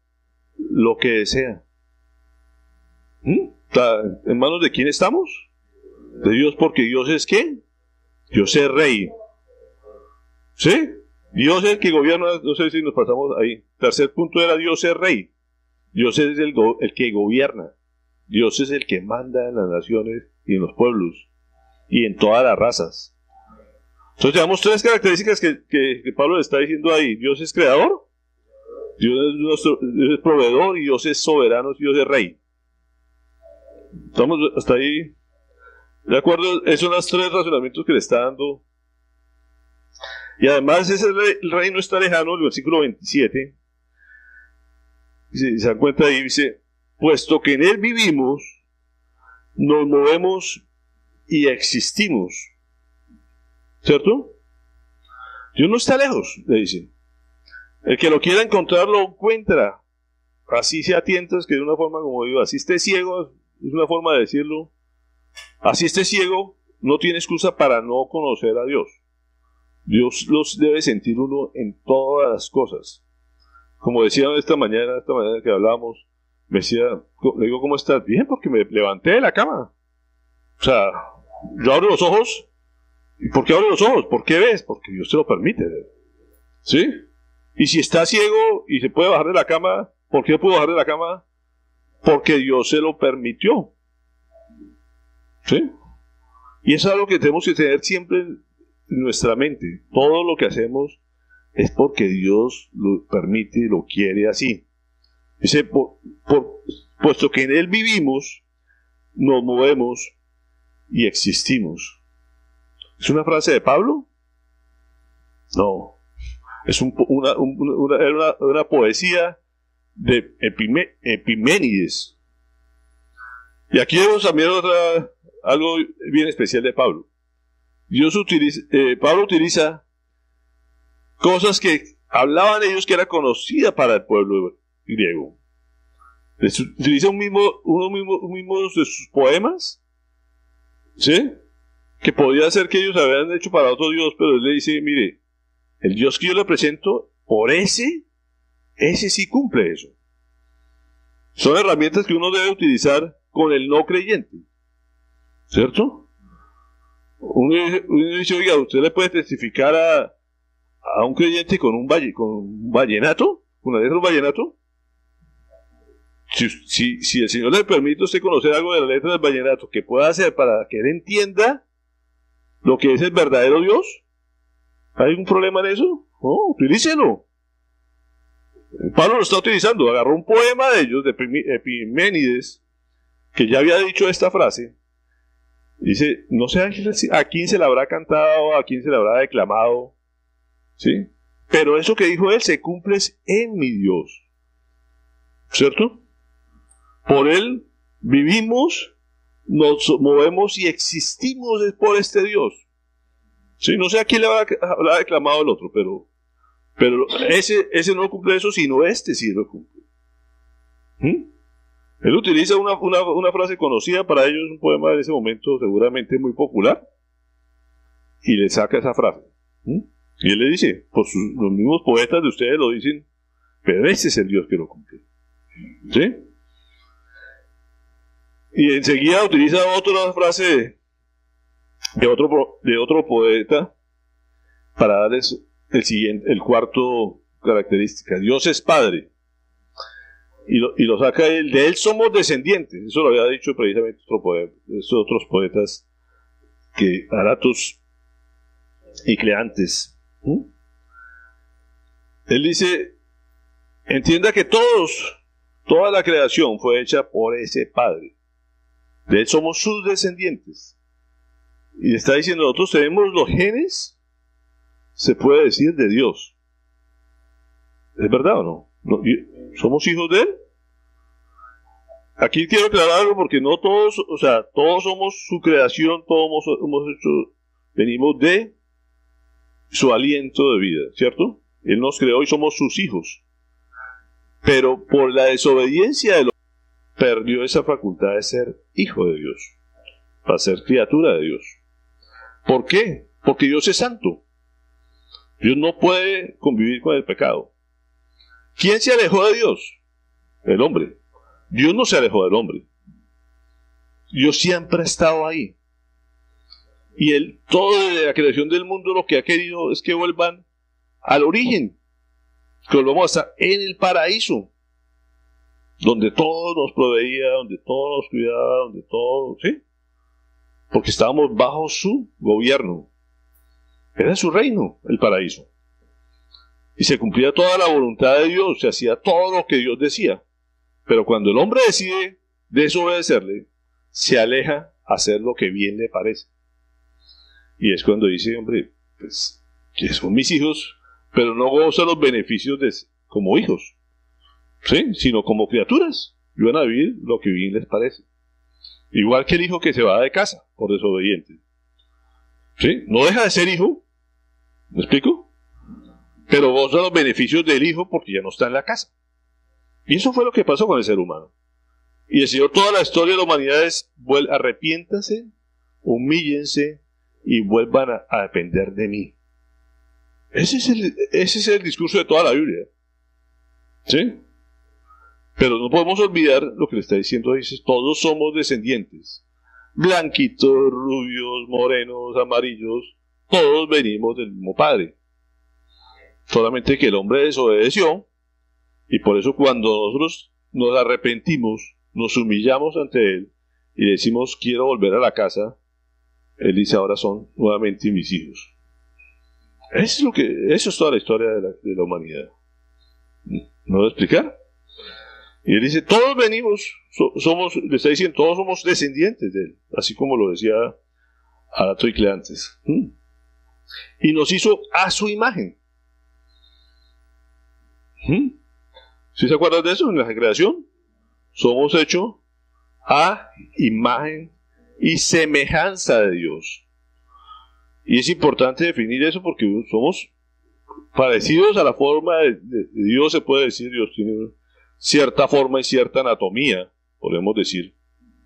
lo que desea. ¿En manos de quién estamos? De Dios, porque Dios es ¿qué? Dios es Rey. ¿Sí? Dios es el que gobierna. No sé si nos pasamos ahí. Tercer punto era Dios es Rey. Dios es el que gobierna. Dios es el que manda en las naciones y en los pueblos y en todas las razas. Entonces tenemos tres características que Pablo le está diciendo ahí. Dios es creador, Dios es proveedor, y Dios es soberano, Dios es Rey. Estamos hasta ahí de acuerdo. Esos son los tres razonamientos que le está dando. Y además el rey no está lejano. El versículo 27, si se dan cuenta ahí, dice: puesto que en Él vivimos, nos movemos y existimos. ¿Cierto? Dios no está lejos, le dice. El que lo quiera encontrar, lo encuentra. Así sea tientas, que de una forma, como digo, así esté ciego, es una forma de decirlo. Así esté ciego, no tiene excusa para no conocer a Dios. Dios los debe sentir uno en todas las cosas. Como decía esta mañana que hablábamos, me decía, le digo, ¿cómo estás? Bien, porque me levanté de la cama. O sea, Yo abro los ojos. ¿Y por qué abro los ojos? ¿Por qué ves? Porque Dios te lo permite. ¿Sí? Y si está ciego y se puede bajar de la cama, ¿por qué pudo bajar de la cama? Porque Dios se lo permitió. ¿Sí? Y eso es algo que tenemos que tener siempre en nuestra mente. Todo lo que hacemos es porque Dios lo permite y lo quiere así. Dice, puesto que en Él vivimos, nos movemos y existimos. ¿Es una frase de Pablo? No. Es una poesía de Epiménides. Y aquí vemos también algo bien especial de Pablo. Pablo utiliza cosas que hablaban ellos que era conocida para el pueblo griego. Utiliza uno mismo de sus poemas, ¿sí? Que podía ser que ellos habían hecho para otro Dios, pero él le dice, mire, el Dios que yo le presento, por ese sí cumple eso. Son herramientas que uno debe utilizar con el no creyente, ¿cierto? Uno dice, oiga, ¿usted le puede testificar a un creyente con un vallenato? ¿Con la letra de un vallenato? Si el Señor le permite a usted conocer algo de la letra del vallenato que pueda hacer para que él entienda lo que es el verdadero Dios, ¿hay algún problema en eso? No, utilícelo. Pablo lo está utilizando, agarró un poema de ellos, de Epiménides, que ya había dicho esta frase. Dice, no sé a quién se la habrá cantado, a quién se la habrá declamado, ¿sí? Pero eso que dijo él se cumple en mi Dios, ¿cierto? Por él vivimos, nos movemos y existimos por este Dios. Sí, no sé a quién le habrá declamado el otro, pero ese no cumple eso, sino este sí lo cumple. Él utiliza una frase conocida para ellos, un poema de ese momento seguramente muy popular, y le saca esa frase. Y él le dice, pues los mismos poetas de ustedes lo dicen, pero ese es el Dios que lo cumple. ¿Sí? Y enseguida utiliza otra frase de otro poeta para darles el cuarto característica. Dios es Padre. Y lo saca él. De él somos descendientes. Eso lo había dicho precisamente esos otros poetas, que Aratos y Cleantes. Él dice, entienda que toda la creación fue hecha por ese Padre. De él somos sus descendientes. Y está diciendo, nosotros tenemos los genes, se puede decir, de Dios. ¿Es verdad o no? ¿Somos hijos de él? Aquí quiero aclarar algo, porque no todos, todos somos su creación, todos venimos de su aliento de vida, ¿cierto? Él nos creó y somos sus hijos. Pero por la desobediencia del hombre, perdió esa facultad de ser hijo de Dios, para ser criatura de Dios. ¿Por qué? Porque Dios es santo. Dios no puede convivir con el pecado. ¿Quién se alejó de Dios? El hombre. Dios no se alejó del hombre. Dios siempre ha estado ahí. Y Él, todo desde la creación del mundo, lo que ha querido es que vuelvan al origen, que volvamos a estar en el paraíso, donde todo nos proveía, donde todo nos cuidaba, donde todo, ¿sí? Porque estábamos bajo su gobierno. Era su reino, el paraíso. Y se cumplía toda la voluntad de Dios, se hacía todo lo que Dios decía. Pero cuando el hombre decide desobedecerle, se aleja a hacer lo que bien le parece. Y es cuando dice, hombre, pues, que son mis hijos, pero no gozan los beneficios como hijos, ¿sí? Sino como criaturas. Y van a vivir lo que bien les parece. Igual que el hijo que se va de casa por desobediente. ¿Sí? No deja de ser hijo, ¿me explico? Pero goza los beneficios del hijo porque ya no está en la casa. Y eso fue lo que pasó con el ser humano. Y el Señor, toda la historia de la humanidad es, arrepiéntanse, humíllense y vuelvan a depender de mí. Ese es el discurso de toda la Biblia. ¿Sí? Pero no podemos olvidar lo que le está diciendo. Dice, todos somos descendientes. blanquitos, rubios, morenos, amarillos, todos venimos del mismo Padre. Solamente que el hombre desobedeció, y por eso cuando nosotros nos arrepentimos, nos humillamos ante Él, y decimos, quiero volver a la casa, Él dice, ahora son nuevamente mis hijos. Eso es toda la historia de la humanidad. ¿No lo voy a explicar? Y Él dice, todos venimos, le está diciendo, todos somos descendientes de Él, así como lo decía Aratoicle antes. Y nos hizo a su imagen. ¿Sí se acuerdan de eso? En la creación somos hechos a imagen y semejanza de Dios. Y es importante definir eso porque somos parecidos a la forma de Dios, se puede decir. Dios tiene cierta forma y cierta anatomía, podemos decir.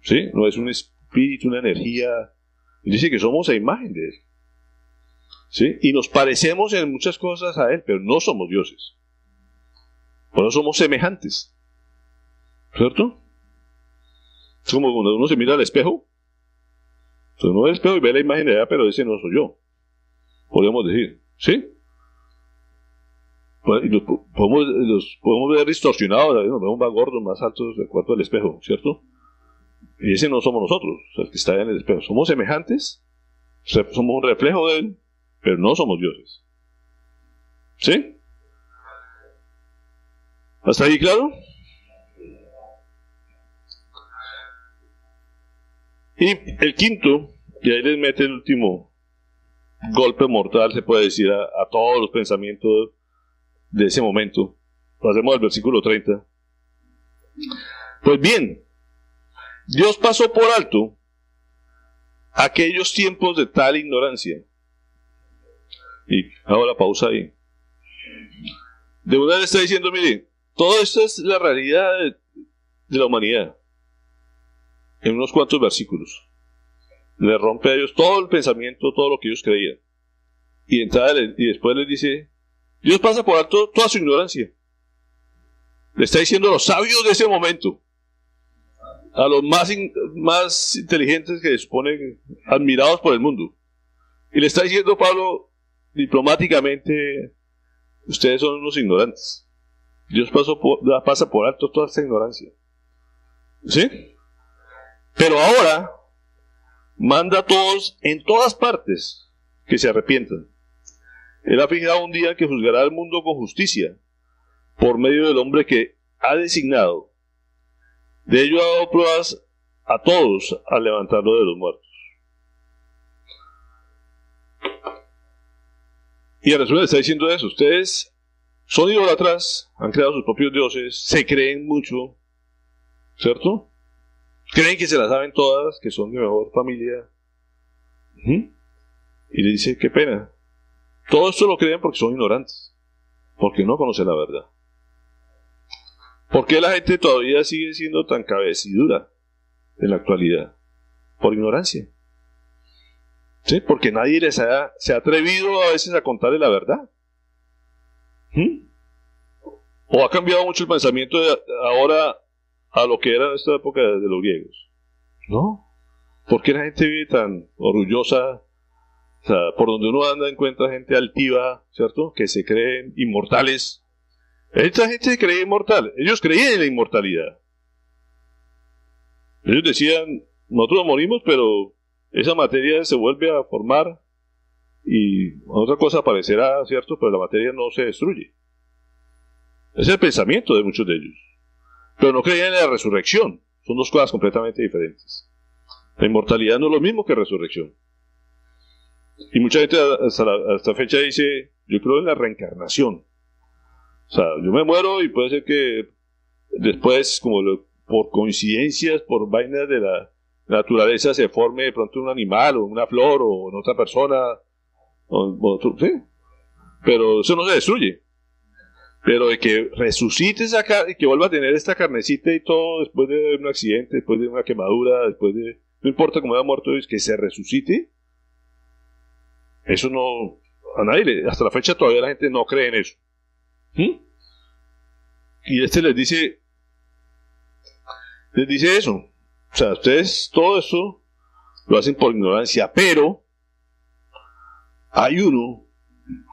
¿Sí? No es un espíritu, una energía. Dice que somos a imagen de Él. ¿Sí? Y nos parecemos en muchas cosas a Él, pero no somos dioses. Por eso somos semejantes. ¿Cierto? Es como cuando uno se mira al espejo. Entonces uno ve el espejo y ve la imagen de ella, pero ese no soy yo. Podríamos decir. ¿Sí? Y los podemos ver distorsionados, nos vemos más gordos, más altos del cuerpo del espejo, ¿cierto? Y ese no somos nosotros, o sea, el que está en el espejo. Somos semejantes, somos un reflejo de Él, pero no somos dioses. ¿Sí? ¿Hasta ahí claro? Y el quinto, y ahí les mete el último golpe mortal, se puede decir, a todos los pensamientos de ese momento. Pasemos al versículo 30. Pues bien, Dios pasó por alto aquellos tiempos de tal ignorancia. Y ahora pausa ahí. De una vez está diciendo, mire, todo esto es la realidad de la humanidad. En unos cuantos versículos. Le rompe a ellos todo el pensamiento, todo lo que ellos creían. Y después les dice, Dios pasa por alto toda su ignorancia. Le está diciendo a los sabios de ese momento, a los más inteligentes que se suponen admirados por el mundo. Y le está diciendo Pablo diplomáticamente, ustedes son unos ignorantes. Dios pasa por alto toda esta ignorancia. ¿Sí? Pero ahora manda a todos en todas partes que se arrepientan. Él ha fijado un día que juzgará al mundo con justicia por medio del hombre que ha designado. De ello ha dado pruebas a todos al levantarlo de los muertos. Y a resumen está diciendo eso. Ustedes son idólatras, han creado sus propios dioses, se creen mucho, ¿cierto? Creen que se las saben todas, que son de mejor familia. Y le dice, qué pena. Todo esto lo creen porque son ignorantes, porque no conocen la verdad. ¿Por qué la gente todavía sigue siendo tan cabecidura en la actualidad? Por ignorancia. ¿Sí? Porque nadie se ha atrevido a veces a contarle la verdad. ¿O ha cambiado mucho el pensamiento de ahora a lo que era en esta época de los griegos? No. ¿Por qué la gente vive tan orgullosa? O sea, por donde uno anda encuentra gente altiva, ¿cierto? Que se creen inmortales. Esta gente se cree inmortal. Ellos creían en la inmortalidad. Ellos decían, nosotros morimos, pero esa materia se vuelve a formar y otra cosa aparecerá, ¿cierto? Pero la materia no se destruye. Ese es el pensamiento de muchos de ellos. Pero no creían en la resurrección. Son dos cosas completamente diferentes. La inmortalidad no es lo mismo que resurrección. Y mucha gente hasta fecha dice, yo creo en la reencarnación. O sea, yo me muero y puede ser que después, por coincidencias, por vainas de la naturaleza, se forme de pronto un animal o una flor o en otra persona. ¿Sí? Pero eso no se destruye. Pero de que resucite esa carne y que vuelva a tener esta carnecita y todo después de un accidente, después de una quemadura, no importa cómo haya muerto, es que se resucite. Eso no, a nadie, hasta la fecha todavía la gente no cree en eso. Y les dice eso. O sea, ustedes todo eso lo hacen por ignorancia, pero hay uno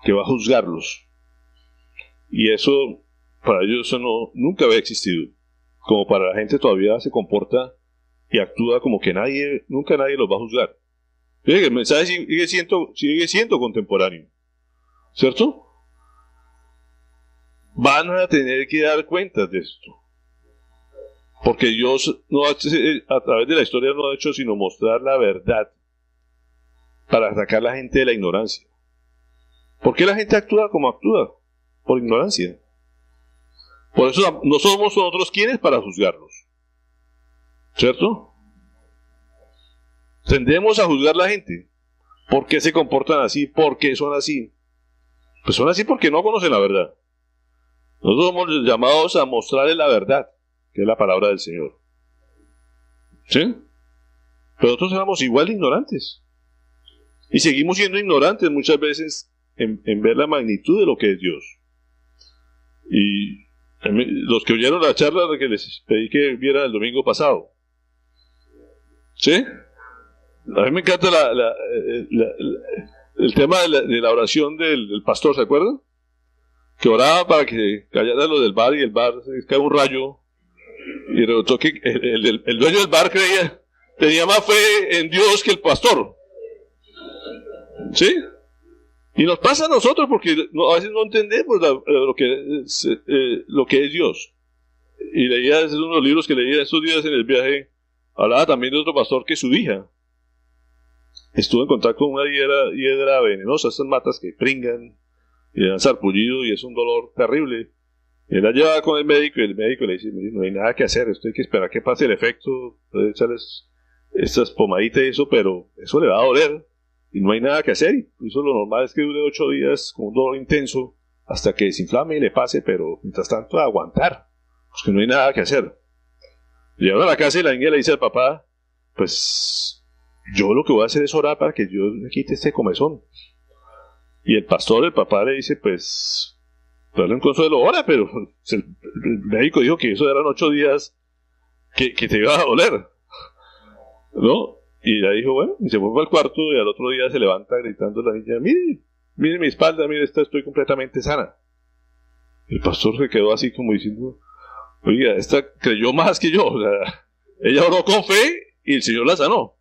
que va a juzgarlos. Y eso, para ellos, eso nunca había existido. Como para la gente todavía se comporta y actúa como que nunca nadie los va a juzgar. Fíjate, el mensaje sigue siendo contemporáneo, ¿cierto? Van a tener que dar cuenta de esto. Porque Dios a través de la historia no ha hecho sino mostrar la verdad para sacar a la gente de la ignorancia. ¿Por qué la gente actúa como actúa? Por ignorancia. Por eso no somos nosotros quienes para juzgarlos. ¿Cierto? Tendemos a juzgar a la gente. ¿Por qué se comportan así? ¿Por qué son así? Pues son así porque no conocen la verdad. Nosotros somos llamados a mostrarles la verdad, que es la palabra del Señor. ¿Sí? Pero nosotros éramos igual de ignorantes. Y seguimos siendo ignorantes muchas veces en ver la magnitud de lo que es Dios. Y los que oyeron la charla que les pedí que vieran el domingo pasado. ¿Sí? A mí me encanta el tema de la oración del pastor, ¿se acuerdan? Que oraba para que callara lo del bar y el bar se cae un rayo. Y resultó que el dueño del bar tenía más fe en Dios que el pastor. ¿Sí? Y nos pasa a nosotros porque a veces no entendemos lo que es Dios. Y leía, es uno de los libros que leía estos días en el viaje, hablaba también de otro pastor que su hija estuvo en contacto con una hiedra venenosa, estas matas que pringan y le dan sarpullido y es un dolor terrible. Y él la lleva con el médico y el médico le dice, no hay nada que hacer, esto hay que esperar que pase el efecto, puede echarles estas pomaditas y eso, pero eso le va a doler. Y no hay nada que hacer, y eso lo normal es que dure 8 días con un dolor intenso hasta que desinflame y le pase, pero mientras tanto a aguantar, porque no hay nada que hacer. Llegaron a la casa y la niña le dice al papá, pues yo lo que voy a hacer es orar para que Dios me quite este comezón. Y el papá le dice, pues darle un consuelo, ora, pero el médico dijo que eso eran 8 días que te iba a doler, ¿no? Y ella dijo, bueno, y se fue al cuarto y al otro día se levanta gritando la niña, mire mi espalda, mire, estoy completamente sana. El pastor se quedó así como diciendo, oiga, esta creyó más que yo, o sea, ella oró con fe y el Señor la sanó.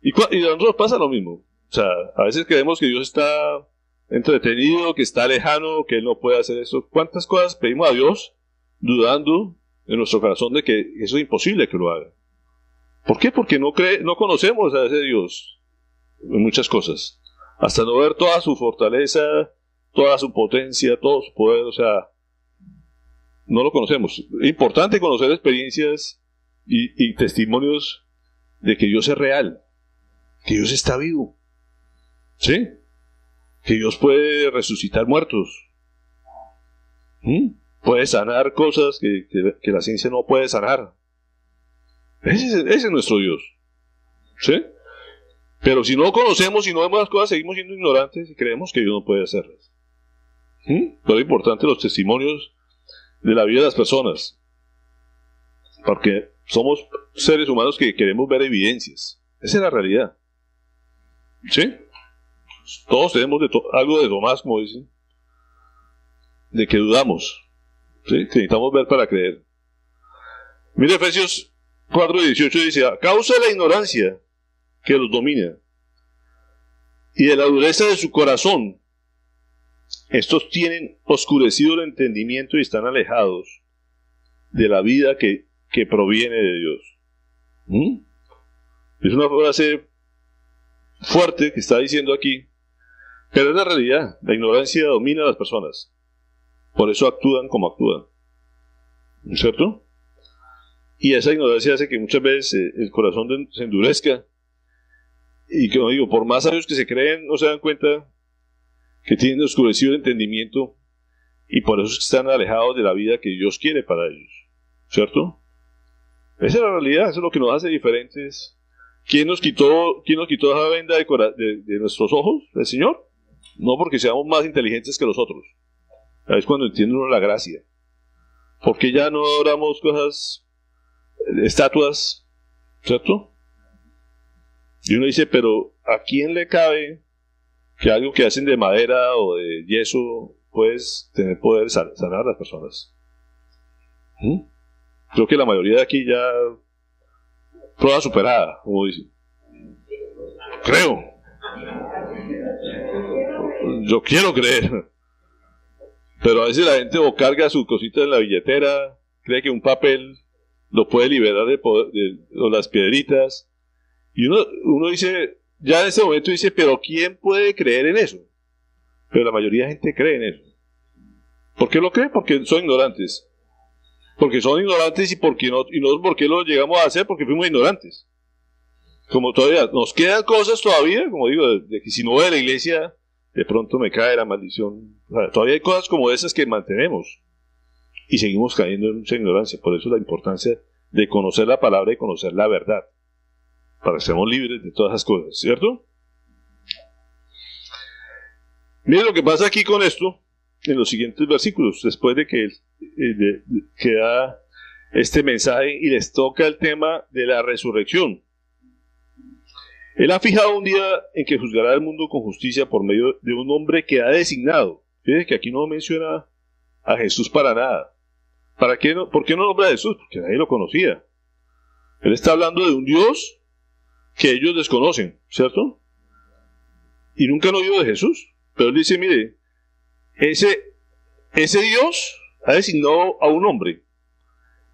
Y a nosotros pasa lo mismo. O sea, a veces creemos que Dios está entretenido, que está lejano, que Él no puede hacer eso. ¿Cuántas cosas pedimos a Dios dudando en nuestro corazón de que eso es imposible que lo haga? ¿Por qué? Porque no conocemos a ese Dios en muchas cosas. Hasta no ver toda su fortaleza, toda su potencia, todo su poder, o sea, no lo conocemos. Es importante conocer experiencias y testimonios de que Dios es real, que Dios está vivo, ¿sí? Que Dios puede resucitar muertos, puede sanar cosas que la ciencia no puede sanar. Ese es nuestro Dios, ¿sí? Pero si no conocemos, si no vemos las cosas, seguimos siendo ignorantes y creemos que Dios no puede hacerlas. Pero es importante los testimonios de la vida de las personas, porque somos seres humanos que queremos ver evidencias. Esa es la realidad, ¿sí? Todos tenemos algo de Tomás, como dicen, de que dudamos, ¿sí? Que necesitamos ver para creer. Mire Efesios 4:18 dice, a causa de la ignorancia que los domina y de la dureza de su corazón, estos tienen oscurecido el entendimiento y están alejados de la vida que proviene de Dios. Es una frase fuerte que está diciendo aquí, pero es la realidad. La ignorancia domina a las personas, por eso actúan como actúan, ¿no es cierto? Y esa ignorancia hace que muchas veces el corazón se endurezca y que, como digo, por más sabios que se creen, no se dan cuenta que tienen oscurecido el entendimiento y por eso están alejados de la vida que Dios quiere para ellos, ¿cierto? Esa es la realidad, eso es lo que nos hace diferentes. ¿Quién nos quitó esa venda de nuestros ojos? ¿El Señor? No porque seamos más inteligentes que los otros. Es cuando entiende uno la gracia. Porque ya no adoramos cosas, estatuas, ¿cierto? Y uno dice, pero ¿a quién le cabe que algo que hacen de madera o de yeso puedes tener poder sanar a las personas? Creo que la mayoría de aquí ya prueba superada, como dicen. Creo. Yo quiero creer. Pero a veces la gente o carga su cosita en la billetera, cree que un papel lo puede liberar o las piedritas. Y uno dice, ya en ese momento dice, pero ¿quién puede creer en eso? Pero la mayoría de gente cree en eso. ¿Por qué lo cree? Porque son ignorantes. Porque son ignorantes y no porque lo llegamos a hacer, porque fuimos ignorantes. Como todavía nos quedan cosas todavía, como digo, de que si no voy a la iglesia, de pronto me cae la maldición. O sea, todavía hay cosas como esas que mantenemos y seguimos cayendo en mucha ignorancia. Por eso la importancia de conocer la palabra y conocer la verdad, para que seamos libres de todas esas cosas, ¿cierto? Miren lo que pasa aquí con esto en los siguientes versículos, después de que da este mensaje y les toca el tema de la resurrección. Él ha fijado un día en que juzgará al mundo con justicia por medio de un hombre que ha designado. Fíjense que aquí no menciona a Jesús para nada. ¿Por qué no nombra a Jesús? Porque nadie lo conocía. Él está hablando de un Dios que ellos desconocen, ¿cierto? Y nunca han oído de Jesús. Pero él dice, mire, ese Dios ha designado a un hombre.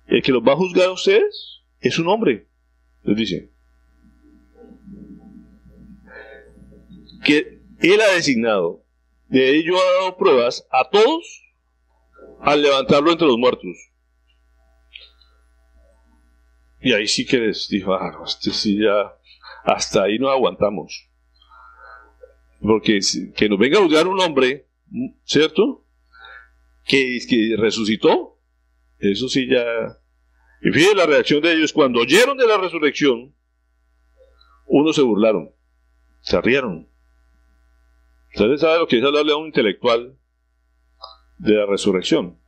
El que los va a juzgar a ustedes es un hombre. Les dice que él ha designado, de ello ha dado pruebas a todos al levantarlo entre los muertos. Y ahí sí que les dijo, no, sí ya, hasta ahí no aguantamos. Porque que nos venga a juzgar un hombre, ¿cierto? Que resucitó, eso sí ya. Y fíjense la reacción de ellos, cuando oyeron de la resurrección, unos se burlaron, se rieron. ¿Ustedes saben lo que es hablarle a un intelectual de la resurrección?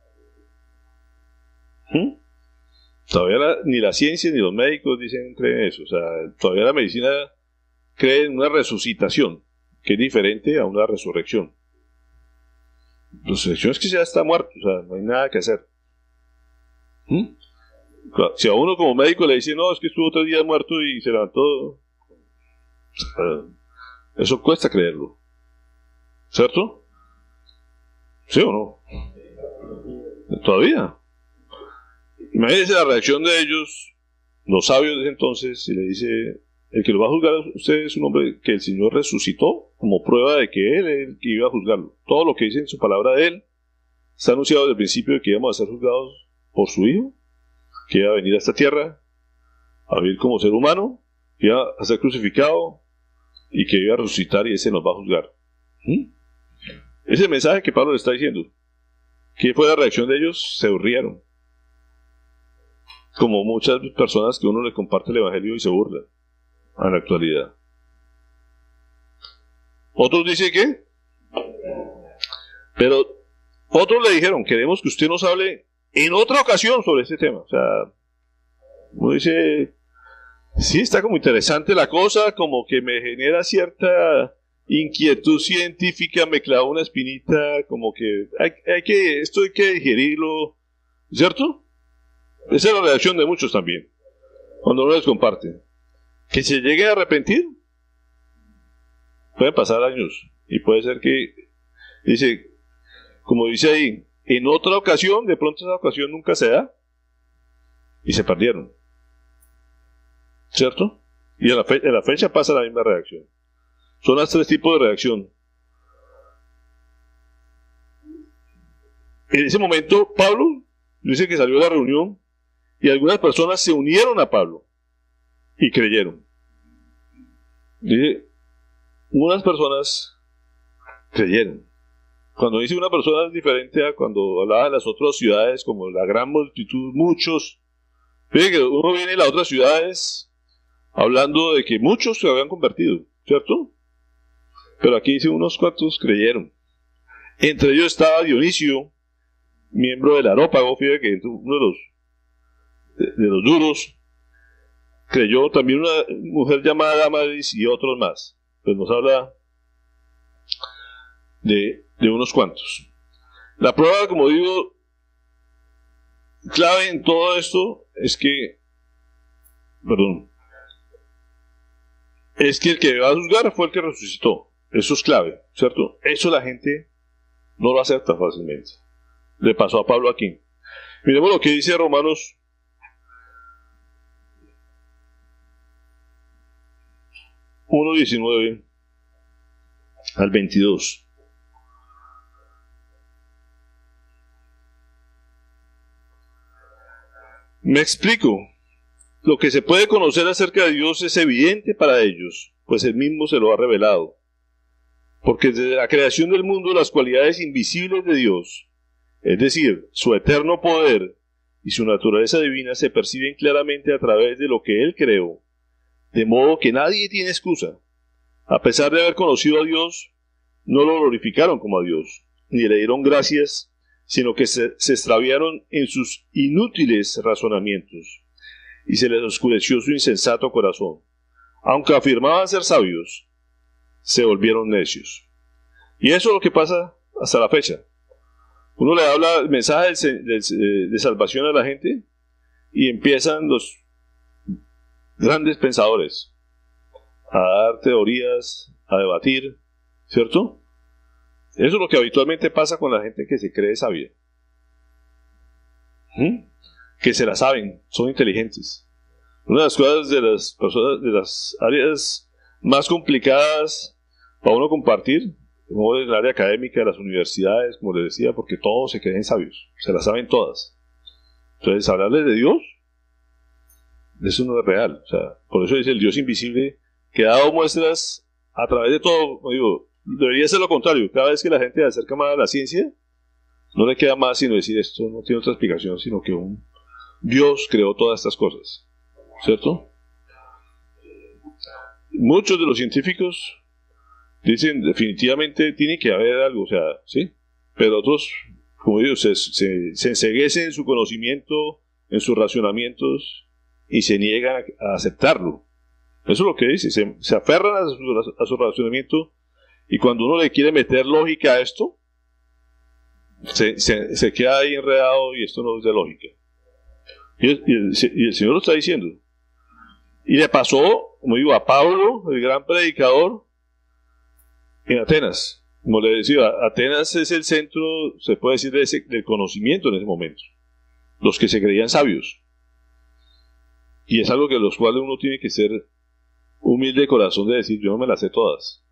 Todavía ni la ciencia ni los médicos creen eso. O sea, todavía la medicina cree en una resucitación, que es diferente a una resurrección. La resurrección es que ya está muerto, o sea, no hay nada que hacer. Si a uno como médico le dice, no, es que estuvo 3 días muerto y se levantó, eso cuesta creerlo. ¿Cierto? ¿Sí o no? Todavía. Imagínense la reacción de ellos, los sabios de ese entonces, y le dice, el que lo va a juzgar a usted es un hombre que el Señor resucitó como prueba de que Él es el que iba a juzgarlo. Todo lo que dice en su palabra de Él está anunciado desde el principio de que íbamos a ser juzgados por su Hijo, que iba a venir a esta tierra a vivir como ser humano, que iba a ser crucificado y que iba a resucitar y ese nos va a juzgar. Ese es el mensaje que Pablo le está diciendo. ¿Qué fue la reacción de ellos? Se rieron. Como muchas personas que uno le comparte el evangelio y se burlan en la actualidad. Otros dicen que, pero otros le dijeron, queremos que usted nos hable en otra ocasión sobre este tema. O sea, uno dice, sí, está como interesante la cosa, como que me genera cierta inquietud científica, me clava una espinita, como que esto hay que digerirlo, ¿cierto? Esa es la reacción de muchos también, cuando uno les comparte. Que se llegue a arrepentir, pueden pasar años, y puede ser que, dice, como dice ahí, en otra ocasión, de pronto esa ocasión nunca se da, y se perdieron, ¿cierto? Y en la fecha pasa la misma reacción. Son los 3 tipos de reacción. En ese momento, Pablo dice que salió de la reunión y algunas personas se unieron a Pablo y creyeron. Dice, unas personas creyeron. Cuando dice una persona es diferente a cuando hablaba de las otras ciudades, como la gran multitud, muchos. Fíjate que uno viene de las otras ciudades hablando de que muchos se habían convertido, ¿cierto? Pero aquí dice unos cuantos creyeron. Entre ellos estaba Dionisio, miembro del Areópago, fíjate que uno de los duros, creyó también una mujer llamada Damaris y otros más. Pues nos habla de unos cuantos. La prueba, como digo, clave en todo esto es que el que va a juzgar fue el que resucitó. Eso es clave, ¿cierto? Eso la gente no lo acepta fácilmente. Le pasó a Pablo aquí. Miremos lo que dice Romanos 1:19 al 22. Me explico. Lo que se puede conocer acerca de Dios es evidente para ellos, pues Él mismo se lo ha revelado. Porque desde la creación del mundo las cualidades invisibles de Dios, es decir, su eterno poder y su naturaleza divina, se perciben claramente a través de lo que Él creó, de modo que nadie tiene excusa. A pesar de haber conocido a Dios, no lo glorificaron como a Dios, ni le dieron gracias, sino que se extraviaron en sus inútiles razonamientos, y se les oscureció su insensato corazón. Aunque afirmaban ser sabios, se volvieron necios. Y eso es lo que pasa hasta la fecha. Uno le habla el mensaje de salvación a la gente y empiezan los grandes pensadores a dar teorías, a debatir, ¿cierto? Eso es lo que habitualmente pasa con la gente que se cree sabia. Que se la saben, son inteligentes. Una de las cosas de las personas, de las áreas más complicadas para uno compartir, como en el área académica de las universidades, como les decía, porque todos se creen sabios, se las saben todas. Entonces, hablarles de Dios, eso no es real. O sea, por eso dice el Dios invisible, que ha dado muestras a través de todo. Como digo, debería ser lo contrario. Cada vez que la gente se acerca más a la ciencia, no le queda más sino decir esto no tiene otra explicación, sino que un Dios creó todas estas cosas, ¿cierto? Muchos de los científicos dicen definitivamente tiene que haber algo, o sea, ¿sí? Pero otros, como digo, se enceguecen en su conocimiento, en sus racionamientos y se niegan a aceptarlo. Eso es lo que dice, se aferran a su racionamiento, y cuando uno le quiere meter lógica a esto, se queda ahí enredado, y esto no es de lógica. Y el Señor lo está diciendo. Y le pasó, como digo, a Pablo, el gran predicador, en Atenas. Como le decía, Atenas es el centro, se puede decir, del conocimiento en ese momento. Los que se creían sabios. Y es algo que los cuales uno tiene que ser humilde de corazón, de decir, yo no me las sé todas.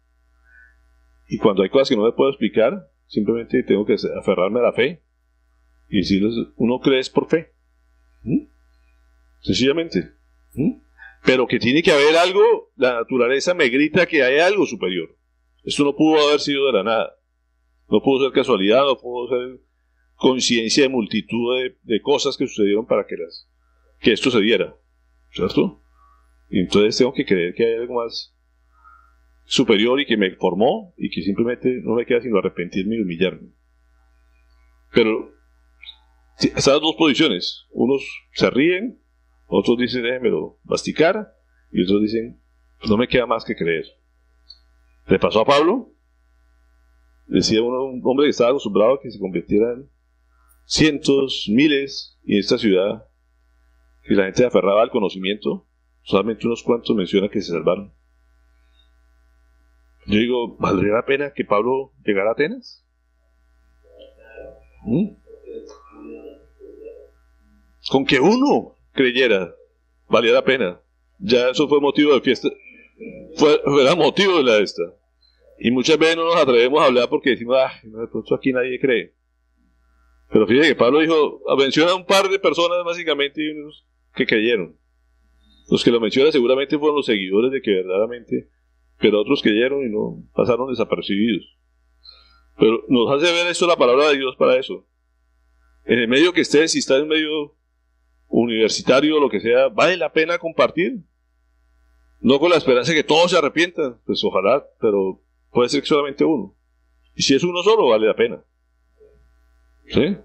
Y cuando hay cosas que no me puedo explicar, simplemente tengo que aferrarme a la fe y decirles, uno cree es por fe. Sencillamente. Pero que tiene que haber algo, la naturaleza me grita que hay algo superior. Esto no pudo haber sido de la nada. No pudo ser casualidad, no pudo ser coincidencia de multitud de cosas que sucedieron para que esto se diera. ¿Cierto? Y entonces tengo que creer que hay algo más superior y que me formó, y que simplemente no me queda sino arrepentirme y humillarme. Pero estas dos posiciones, unos se ríen, otros dicen déjenmelo masticar, y otros dicen no me queda más que creer. Le pasó a Pablo, decía un hombre que estaba acostumbrado a que se convirtieran cientos, miles, y en esta ciudad que la gente se aferraba al conocimiento, solamente unos cuantos mencionan que se salvaron. Yo digo, ¿valdría la pena que Pablo llegara a Atenas? Con que uno creyera, valía la pena. Ya eso fue motivo de fiesta, era motivo de la esta. Y muchas veces no nos atrevemos a hablar porque decimos, no, de pronto aquí nadie cree. Pero fíjate que Pablo dijo, menciona un par de personas básicamente que creyeron. Los que lo mencionan seguramente fueron los seguidores de que verdaderamente, pero otros creyeron y no pasaron desapercibidos. Pero nos hace ver esto la palabra de Dios para eso. En el medio que estés, si estás en medio universitario o lo que sea, vale la pena compartir. No con la esperanza de que todos se arrepientan, pues ojalá, pero puede ser que solamente uno. Y si es uno solo, vale la pena. ¿Sí?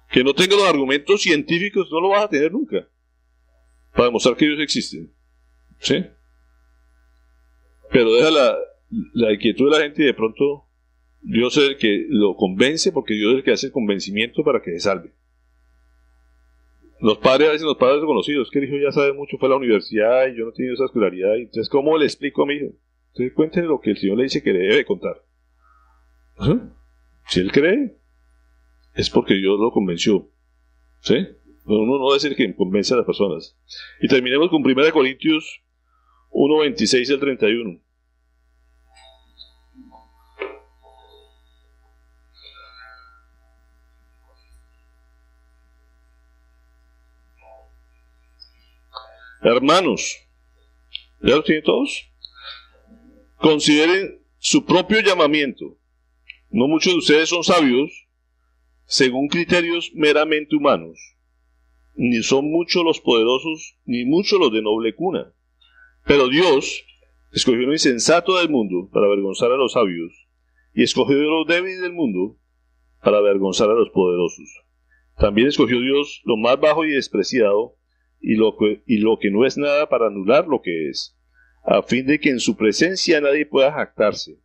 Que no tenga los argumentos científicos, no lo vas a tener nunca. para demostrar que Dios existe. ¿Sí? Pero deja la inquietud de la gente y de pronto Dios es el que lo convence, porque Dios es el que hace el convencimiento para que se salve. Los padres, a veces los padres desconocidos, que el hijo ya sabe mucho, fue a la universidad y yo no he tenido esa escolaridad, y entonces ¿cómo le explico a mi hijo? Entonces cuéntele lo que el Señor le dice que le debe contar. Si él cree, es porque Dios lo convenció. ¿Sí? Uno no debe ser quien convence a las personas. Y terminemos con 1 Corintios 1, 26 al 31. Hermanos, ¿ya lo tienen todos? Consideren su propio llamamiento. No muchos de ustedes son sabios según criterios meramente humanos. Ni son muchos los poderosos, ni muchos los de noble cuna. Pero Dios escogió lo insensato del mundo para avergonzar a los sabios, y escogió lo débil del mundo para avergonzar a los poderosos. También escogió Dios lo más bajo y despreciado, y lo que no es nada, para anular lo que es, a fin de que en su presencia nadie pueda jactarse.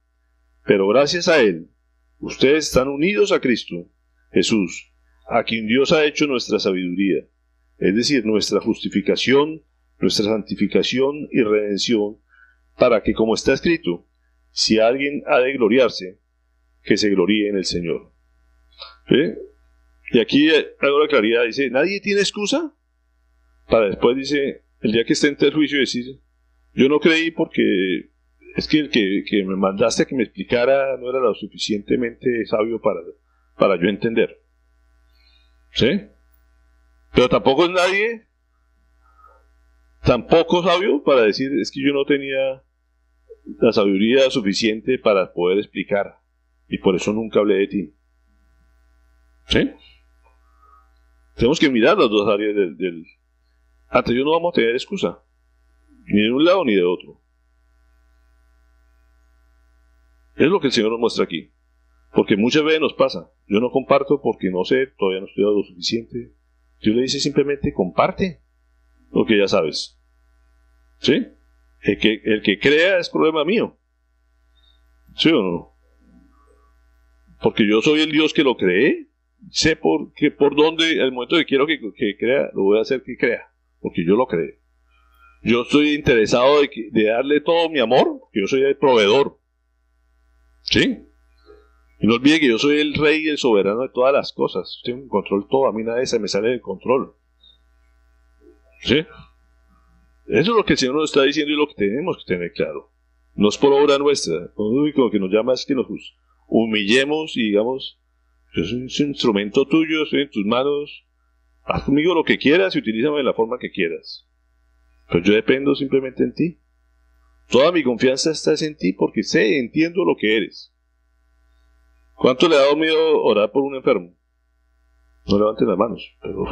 Pero gracias a Él, ustedes están unidos a Cristo Jesús, a quien Dios ha hecho nuestra sabiduría, es decir, nuestra justificación, nuestra santificación y redención, para que, como está escrito, si alguien ha de gloriarse, que se gloríe en el Señor. ¿Sí? Y aquí hago la claridad, dice, ¿nadie tiene excusa? Para después dice, el día que esté en el juicio, decir, yo no creí porque es que el que me mandaste a que me explicara no era lo suficientemente sabio para yo entender. ¿Sí? Pero tampoco es nadie tampoco sabio para decir, es que yo no tenía la sabiduría suficiente para poder explicar, y por eso nunca hablé de ti. ¿Sí? Tenemos que mirar las dos áreas ante Dios no vamos a tener excusa, ni de un lado ni de otro. Es lo que el Señor nos muestra aquí. Porque muchas veces nos pasa, yo no comparto porque no sé, todavía no he estudiado lo suficiente. Dios le dice simplemente, comparte lo que ya sabes. ¿Sí? El que crea es problema mío. ¿Sí o no? Porque yo soy el Dios que lo cree, sé por dónde, al momento que quiero que crea, lo voy a hacer que crea, porque yo lo creo. Yo estoy interesado de darle todo mi amor, porque yo soy el proveedor. ¿Sí? Y no olvide que yo soy el rey y el soberano de todas las cosas. Tengo en control todo, a mí nada se me sale del control. ¿Sí? Eso es lo que el Señor nos está diciendo y lo que tenemos que tener claro. No es por obra nuestra. Lo único que nos llama es que nos humillemos y digamos, yo soy un instrumento tuyo, estoy en tus manos, haz conmigo lo que quieras y utilízame de la forma que quieras. Pero yo dependo simplemente en ti. Toda mi confianza está en ti porque entiendo lo que eres. ¿Cuánto le ha dado miedo orar por un enfermo? No levanten las manos, pero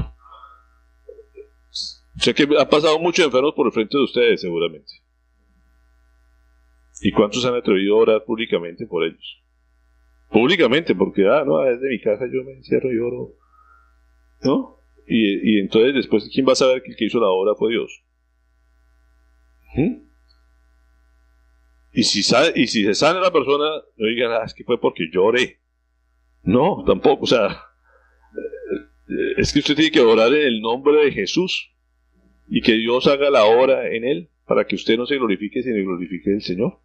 sé que ha pasado muchos enfermos por el frente de ustedes seguramente. ¿Y cuántos han atrevido a orar públicamente por ellos? Públicamente, porque no, desde mi casa yo me encierro y oro, ¿no? Y entonces después, ¿quién va a saber que el que hizo la obra fue Dios? Y si se sana la persona, no digan, es que fue porque yo oré. No, tampoco, o sea, es que usted tiene que orar en el nombre de Jesús y que Dios haga la obra en él para que usted no se glorifique, sino glorifique el Señor.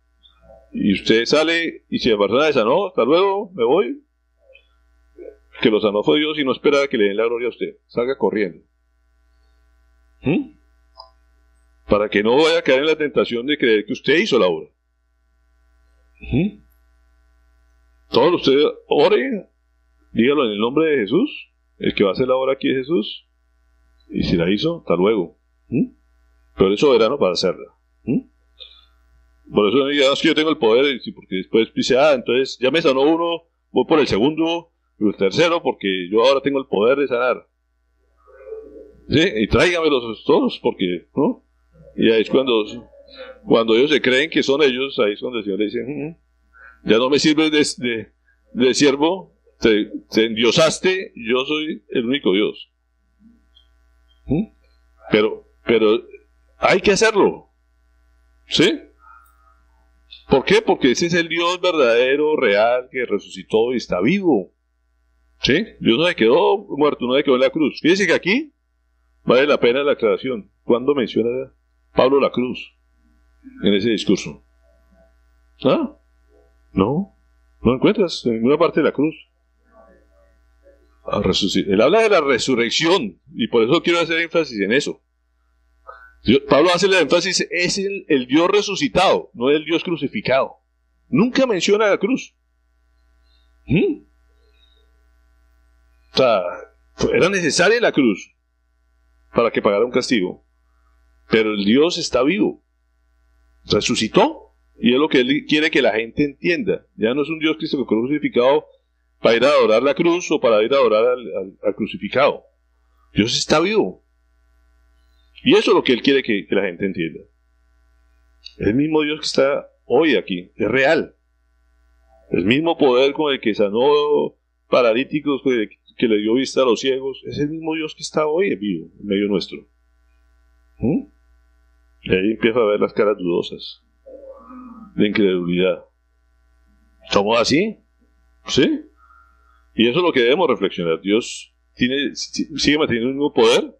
Y usted sale y si la persona se sanó, hasta luego, me voy. Que lo sanó fue Dios y no espera que le den la gloria a usted. Salga corriendo. Para que no vaya a caer en la tentación de creer que usted hizo la obra. Todo usted ore, dígalo en el nombre de Jesús. El que va a hacer la obra aquí es Jesús. Y si la hizo, hasta luego. Pero es soberano para hacerla. Por eso no diga, es que yo tengo el poder, porque después dice, entonces ya me sanó uno, voy por el segundo y el tercero, porque yo ahora tengo el poder de sanar. ¿Sí? Y tráigamelos todos, porque, ¿no? Y ahí es cuando ellos se creen que son ellos, ahí es cuando el Señor le dice, ya no me sirves de siervo, te endiosaste, yo soy el único Dios. Pero Pero hay que hacerlo. ¿Sí? ¿Por qué? Porque ese es el Dios verdadero, real, que resucitó y está vivo. ¿Sí? Dios no se quedó muerto, no se quedó en la cruz. Fíjense que aquí vale la pena la aclaración. ¿Cuándo menciona Pablo la cruz en ese discurso? ¿Ah? No encuentras en ninguna parte de la cruz. Él habla de la resurrección y por eso quiero hacer énfasis en eso. Pablo hace el énfasis, es el Dios resucitado, no el Dios crucificado. Nunca menciona la cruz. O sea, era necesaria la cruz para que pagara un castigo. Pero el Dios está vivo. Resucitó. Y es lo que Él quiere que la gente entienda. Ya no es un Dios Cristo crucificado para ir a adorar la cruz o para ir a adorar al crucificado. Dios está vivo. Y eso es lo que Él quiere que la gente entienda. El mismo Dios que está hoy aquí. Es real. El mismo poder con el que sanó paralíticos, que le dio vista a los ciegos, es el mismo Dios que está hoy vivo en medio nuestro. Y ahí empieza a ver las caras dudosas de incredulidad. ¿Somos así? ¿Sí? Y eso es lo que debemos reflexionar. Dios sigue manteniendo el mismo poder,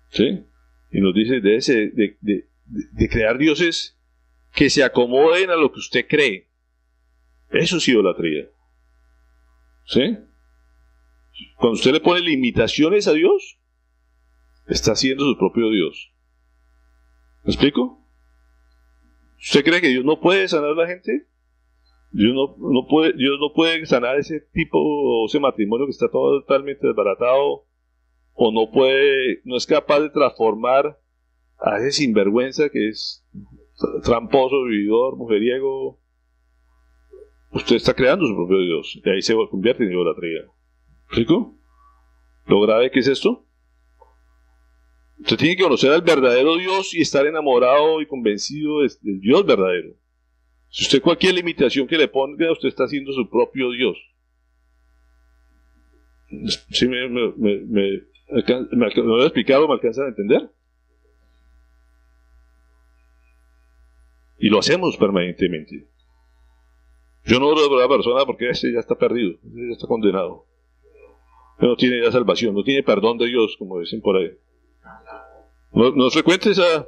¿sí? Y nos dice de crear dioses que se acomoden a lo que usted cree. Eso es idolatría. ¿Sí? Cuando usted le pone limitaciones a Dios, está haciendo su propio Dios. ¿Me explico? ¿Usted cree que Dios no puede sanar a la gente? Dios no puede sanar ese tipo, ese matrimonio que está totalmente desbaratado, o no es capaz de transformar a ese sinvergüenza que es tramposo, vividor, mujeriego. Usted está creando su propio Dios, y ahí se convierte en idolatría. ¿Explico? Lo grave que es esto. Usted tiene que conocer al verdadero Dios y estar enamorado y convencido del Dios verdadero. Si usted cualquier limitación que le ponga, usted está haciendo su propio Dios. ¿Sí me lo he explicado? ¿Me alcanzan a entender? Y lo hacemos permanentemente. Yo no oro por la persona porque ese ya está perdido, ese ya está condenado. No tiene ya salvación, no tiene perdón de Dios, como dicen por ahí. ¿No es frecuente esa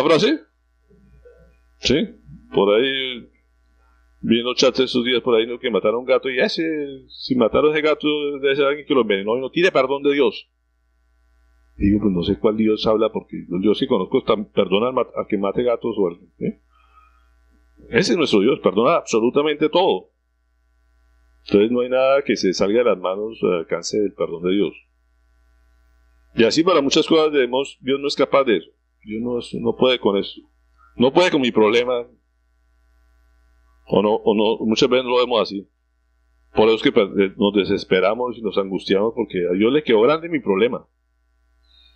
frase? ¿Sí? Por ahí, viendo chats estos días por ahí, ¿no? Que mataron a un gato, y si mataron a ese gato, debe ser alguien que lo envenenó y no tiene perdón de Dios. Digo, pues no sé cuál Dios habla, porque los dioses que conozco perdonan a que mate gatos o algo. Ese es nuestro Dios, perdona absolutamente todo. Entonces no hay nada que se salga de las manos al alcance del perdón de Dios. Y así para muchas cosas Dios no es capaz de eso. Dios no puede con eso. No puede con mi problema. O no, muchas veces no lo vemos así. Por eso es que nos desesperamos y nos angustiamos, porque a Dios le quedó grande mi problema.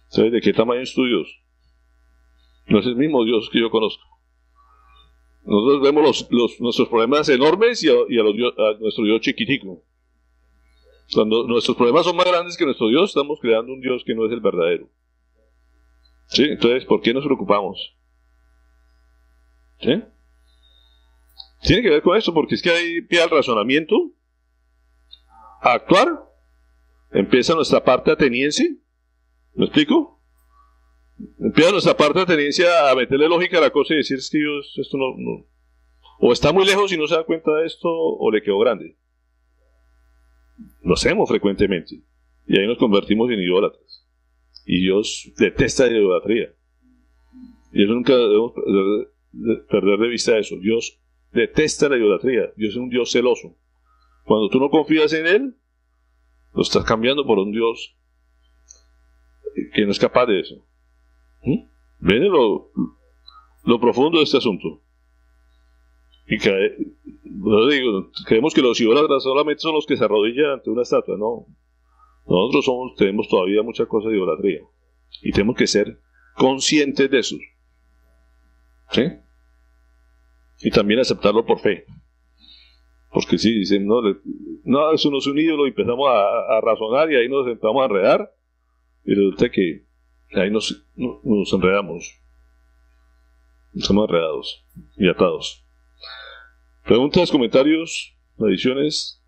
¿Sabes de qué tamaño es tu Dios? No es el mismo Dios que yo conozco. Nosotros vemos nuestros problemas enormes y a nuestro Dios chiquitico. Cuando nuestros problemas son más grandes que nuestro Dios, estamos creando un Dios que no es el verdadero. ¿Sí? Entonces, ¿por qué nos preocupamos? ¿Sí? Tiene que ver con eso, porque es que ahí pide el razonamiento, a actuar, empieza nuestra parte ateniense. ¿Me explico? Empieza nuestra parte ateniense a meterle lógica a la cosa y decir, es que Dios, esto no, o está muy lejos y no se da cuenta de esto, o le quedó grande. Lo hacemos frecuentemente, y ahí nos convertimos en idólatras. Y Dios detesta la idolatría. Y eso nunca debemos perder de vista eso. Dios detesta la idolatría. Dios es un Dios celoso. Cuando tú no confías en Él, lo estás cambiando por un Dios que no es capaz de eso. ¿Ven lo profundo de este asunto? Y creemos que los idólatras solamente son los que se arrodillan ante una estatua. No. Nosotros tenemos todavía muchas cosas de idolatría. Y tenemos que ser conscientes de eso. ¿Sí? Y también aceptarlo por fe. Porque si dicen, no, eso no es un ídolo, y empezamos a razonar y ahí nos empezamos a enredar. Y resulta que Ahí nos enredamos. Estamos enredados y atados. Preguntas, comentarios, adiciones.